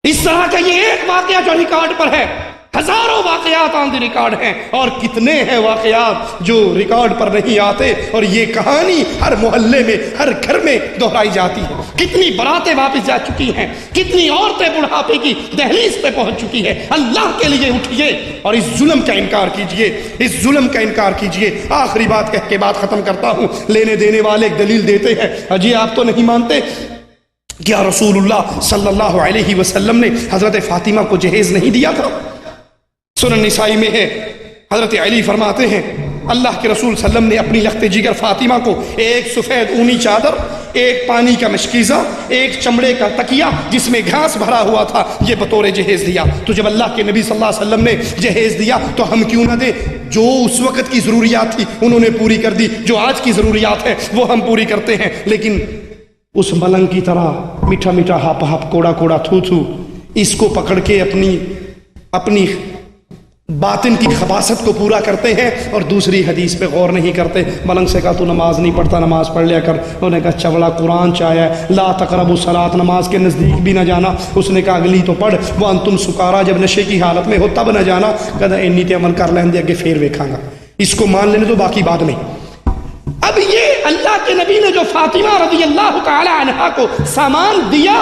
[SPEAKER 1] اس طرح کا یہ ایک واقعہ جو ریکارڈ پر ہے، ہزاروں واقعات آن دی ریکارڈ ہیں اور کتنے ہیں واقعات جو ریکارڈ پر نہیں آتے، اور یہ کہانی ہر محلے میں ہر گھر میں دہرائی جاتی ہے۔ کتنی براتیں واپس جا چکی ہیں، کتنی عورتیں بڑھاپے کی دہلیز پہ پہنچ چکی ہے۔ اللہ کے لیے اٹھیے اور اس ظلم کا انکار کیجئے، اس ظلم کا انکار کیجئے۔ آخری بات کہہ کے بات ختم کرتا ہوں۔ لینے دینے والے ایک دلیل دیتے ہیں، اجی آپ تو نہیں مانتے کیا رسول اللہ صلی اللہ علیہ وسلم نے حضرت فاطمہ کو جہیز نہیں دیا تھا؟ سنن نسائی میں ہے، حضرت علی فرماتے ہیں اللہ کے رسول صلی اللہ علیہ وسلم نے اپنی لخت جگر فاطمہ کو ایک سفید اونی چادر، ایک پانی کا مشکیزہ، ایک چمڑے کا تکیہ جس میں گھاس بھرا ہوا تھا، یہ بطور جہیز دیا۔ تو جب اللہ کے نبی صلی اللہ علیہ وسلم نے جہیز دیا تو ہم کیوں نہ دیں؟ جو اس وقت کی ضروریات تھی انہوں نے پوری کر دی، جو آج کی ضروریات ہیں وہ ہم پوری کرتے ہیں۔ لیکن اس ملنگ کی طرح میٹھا میٹھا ہاپ ہاپ کوڑا کوڑا تھو تھو اس کو پکڑ کے اپنی باطن کی خباثت کو پورا کرتے ہیں اور دوسری حدیث پہ غور نہیں کرتے۔ ملنگ سے کہا تو نماز نہیں پڑھتا، نماز پڑھ لیا کر۔ انہوں نے کہا چوڑا قرآن چاہیا ہے لا تقربوا الصلاۃ، نماز کے نزدیک بھی نہ جانا۔ اس نے کہا اگلی تو پڑھ وانتم سکارا، جب نشے کی حالت میں ہو تب نہ جانا۔ کہا انی تے عمل کر لیں دے اگے پھر ویکھاں گا، اس کو مان لینے تو باقی بعد میں۔ اللہ کے نبی نے جو فاطمہ رضی اللہ تعالی عنہا کو سامان دیا،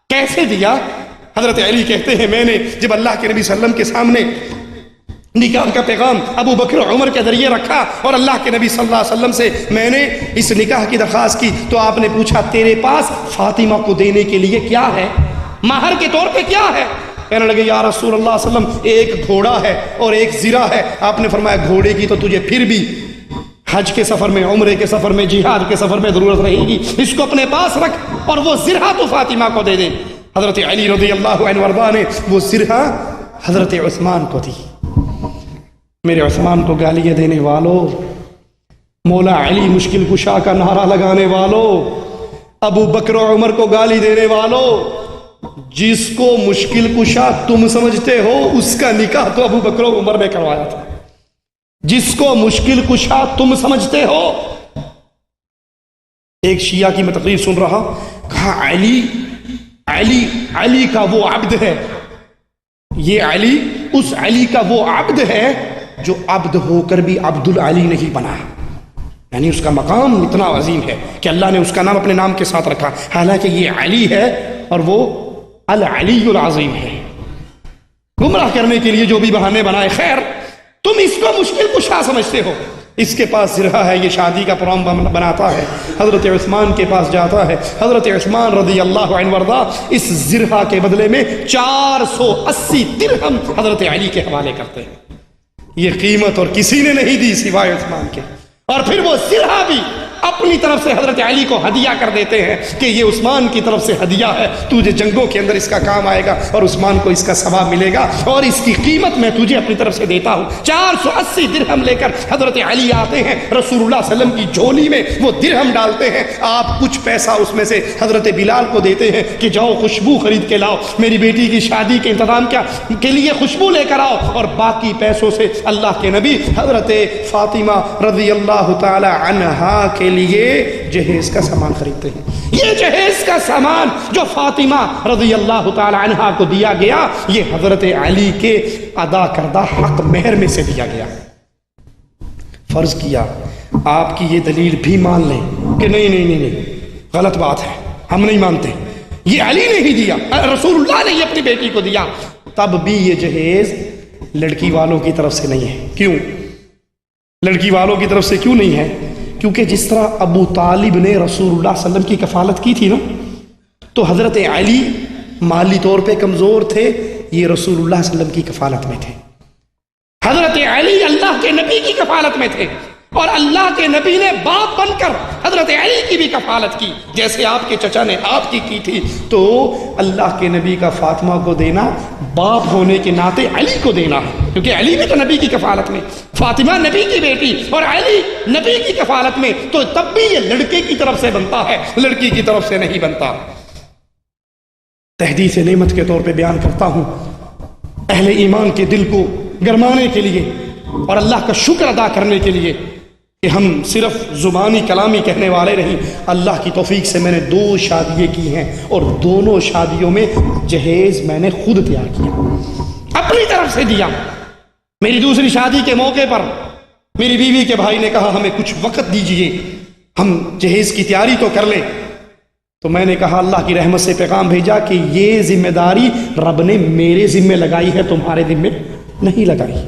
[SPEAKER 1] کیسے دیا؟ حضرت علی کہتے ہیں میں نے جب اللہ کے نبی صلی اللہ علیہ وسلم کے سامنے نکاح کا پیغام ابو بکر عمر کے ذریعے رکھا اور اللہ کے نبی صلی اللہ علیہ وسلم سے میں نے اس نکاح کی درخواست کی، تو آپ نے پوچھا تیرے پاس فاطمہ کو دینے کے لیے کیا ہے، مہر کے طور پہ کیا ہے؟ کہنے لگے یا رسول اللہ صلی اللہ علیہ وسلم ایک گھوڑا ہے اور ایک زرہ ہے۔ آپ نے فرمایا گھوڑے کی تو تجھے پھر بھی حج کے سفر میں، عمرے کے سفر میں، جہاد کے سفر میں ضرورت رہے گی، اس کو اپنے پاس رکھ اور وہ زرہ تو فاطمہ کو دے دے۔ حضرت علی رضی اللہ عنہ وارضاہ نے وہ زرہ حضرت عثمان کو دی۔ میرے عثمان کو گالیاں دینے والوں، مولا علی مشکل کشا کا نعرہ لگانے والوں، ابو بکر و عمر کو گالی دینے والوں، جس کو مشکل کشا تم سمجھتے ہو اس کا نکاح تو ابو بکر و عمر نے کروایا تھا۔ جس کو مشکل کشا تم سمجھتے ہو، ایک شیعہ کی میں تقریر سن رہا، کہا علی علی علی کا وہ عبد ہے، یہ علی اس علی کا وہ عبد ہے جو عبد ہو کر بھی عبد العلی نہیں بنا، یعنی اس کا مقام اتنا عظیم ہے کہ اللہ نے اس کا نام اپنے نام کے ساتھ رکھا، حالانکہ یہ علی ہے اور وہ العلی العظیم ہے۔ گمراہ کرنے کے لیے جو بھی بہانے بنائے، خیر تم اس کو مشکل کشا سمجھتے ہو، اس کے پاس زرہ ہے، یہ شادی کا پروگرام بناتا ہے، حضرت عثمان کے پاس جاتا ہے، حضرت عثمان رضی اللہ عنہ وارضاہ اس زرہ کے بدلے میں 480 درہم حضرت علی کے حوالے کرتے ہیں۔ یہ قیمت اور کسی نے نہیں دی سوائے عثمان کے، اور پھر وہ زرہ بھی اپنی طرف سے حضرت علی کو ہدیہ کر دیتے ہیں کہ یہ عثمان کی طرف سے ہدیہ ہے، تجھے جنگوں کے اندر اس کا کام آئے گا اور عثمان کو اس کا ثواب ملے گا، اور اس کی قیمت میں تجھے اپنی طرف سے دیتا ہوں۔ 480 درہم لے کر حضرت علی آتے ہیں، رسول اللہ صلی اللہ علیہ وسلم کی جھولی میں وہ درہم ڈالتے ہیں، آپ کچھ پیسہ اس میں سے حضرت بلال کو دیتے ہیں کہ جاؤ خوشبو خرید کے لاؤ، میری بیٹی کی شادی کے انتظام کے لیے خوشبو لے کر آؤ، اور باقی پیسوں سے اللہ کے نبی حضرت فاطمہ رضی اللہ تعالی عنہا کے لیے جہیز کا سامان خریدتے ہیں۔ یہ جہیز کا سامان جو فاطمہ رضی اللہ تعالی عنہا کو دیا گیا، یہ حضرت علی کے ادا کردہ حق مہر میں سے دیا گیا۔ فرض کیا آپ کی یہ دلیل بھی مان لیں کہ نہیں غلط بات ہے، ہم نہیں مانتے، یہ علی نے ہی دیا، رسول اللہ نے ہی اپنی بیٹی کو دیا، تب بھی یہ جہیز لڑکی والوں کی طرف سے نہیں ہے۔ کیوں لڑکی والوں کی طرف سے کیوں نہیں ہے؟ کیونکہ جس طرح ابو طالب نے رسول اللہ صلی اللہ علیہ وسلم کی کفالت کی تھی نا، تو حضرت علی مالی طور پہ کمزور تھے، یہ رسول اللہ صلی اللہ علیہ وسلم کی کفالت میں تھے۔ حضرت علی اللہ کے نبی کی کفالت میں تھے، اور اللہ کے نبی نے باپ بن کر حضرت علی کی بھی کفالت کی، جیسے آپ کے چچا نے آپ کی تھی۔ تو اللہ کے نبی کا فاطمہ کو دینا باپ ہونے کے ناطے علی کو دینا ہے، کیونکہ علی بھی تو نبی کی کفالت میں، فاطمہ نبی کی بیٹی اور علی نبی کی کفالت میں، تو تب بھی یہ لڑکے کی طرف سے بنتا ہے، لڑکی کی طرف سے نہیں بنتا۔ تحدیث نعمت کے طور پہ بیان کرتا ہوں، اہل ایمان کے دل کو گرمانے کے لیے اور اللہ کا شکر ادا کرنے کے لیے کہ ہم صرف زبانی کلامی کہنے والے نہیں، اللہ کی توفیق سے میں نے 2 شادیاں کی ہیں، اور دونوں شادیوں میں جہیز میں نے خود تیار کیا، اپنی طرف سے دیا۔ میری دوسری شادی کے موقع پر میری بیوی کے بھائی نے کہا ہمیں کچھ وقت دیجئے، ہم جہیز کی تیاری تو کر لیں، تو میں نے کہا اللہ کی رحمت سے پیغام بھیجا کہ یہ ذمہ داری رب نے میرے ذمہ لگائی ہے، تمہارے ذمہ نہیں لگائی۔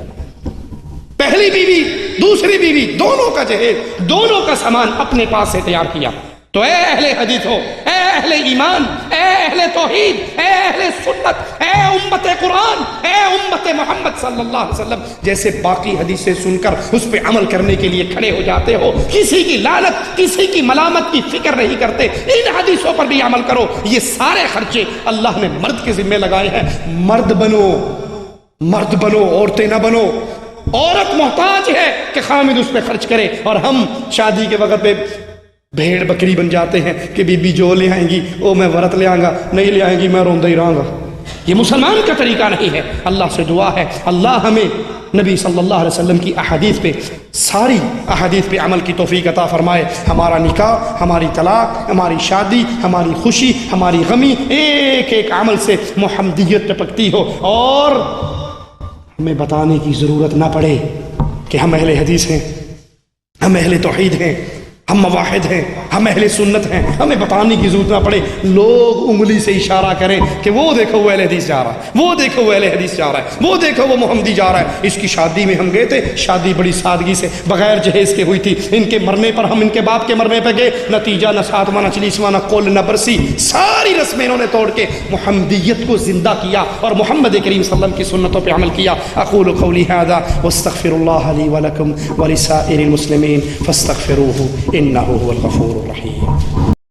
[SPEAKER 1] پہلی بیوی دوسری بیوی دونوں کا جہیز، دونوں کا سامان اپنے پاس سے تیار کیا۔ تو اے اہل حدیث ہو، اے اہل ایمان، اے اہل توحید، اے اہل سنت، اے امت قرآن، اے امت محمد صلی اللہ علیہ وسلم، جیسے باقی حدیثیں سن کر اس پہ عمل کرنے کے لیے کھڑے ہو جاتے ہو، کسی کی لعنت کسی کی ملامت کی فکر نہیں کرتے، ان حدیثوں پر بھی عمل کرو۔ یہ سارے خرچے اللہ نے مرد کے ذمہ لگائے ہیں، مرد بنو، مرد بنو، عورتیں نہ بنو۔ عورت محتاج ہے کہ خامد اس پہ خرچ کرے، اور ہم شادی کے وقت پہ بھیڑ بکری بن جاتے ہیں کہ بی بی جو لے آئیں گی وہ میں ورت لے آؤں گا، نہیں لے آئیں گی میں روندہ ہی رہوں گا۔ یہ مسلمان کا طریقہ نہیں ہے۔ اللہ سے دعا ہے اللہ ہمیں نبی صلی اللہ علیہ وسلم کی احادیث پہ، ساری احادیث پہ عمل کی توفیق عطا فرمائے۔ ہمارا نکاح، ہماری طلاق، ہماری شادی، ہماری خوشی، ہماری غمی، ایک ایک عمل سے محمدیت ٹپکتی ہو، اور ہمیں بتانے کی ضرورت نہ پڑے کہ ہم اہل حدیث ہیں، ہم اہل توحید ہیں، ہم مواحد ہیں، ہم اہل سنت ہیں، ہمیں بتانے کی ضرورت نہ پڑے، لوگ انگلی سے اشارہ کریں کہ وہ دیکھو وہ اہل حدیث جا رہا ہے، وہ دیکھو وہ اہل حدیث جا رہا ہے، وہ دیکھو وہ محمدی جا رہا ہے۔ اس کی شادی میں ہم گئے تھے، شادی بڑی سادگی سے بغیر جہیز کے ہوئی تھی، ان کے مرنے پر ہم ان کے باپ کے مرنے پہ گئے، نتیجہ نہ ساتواں نہ چالیسواں نہ قول نہ برسی، ساری رسمیں انہوں نے توڑ کے محمدیت کو زندہ کیا اور محمد کریم صلی اللہ علیہ وسلم کی سنتوں پہ عمل کیا۔ اقول قولی ھذا واستغفر اللہ لی ولکم ولسائر المسلمین فاستغفروہ انہ هو الغفور الرحیم۔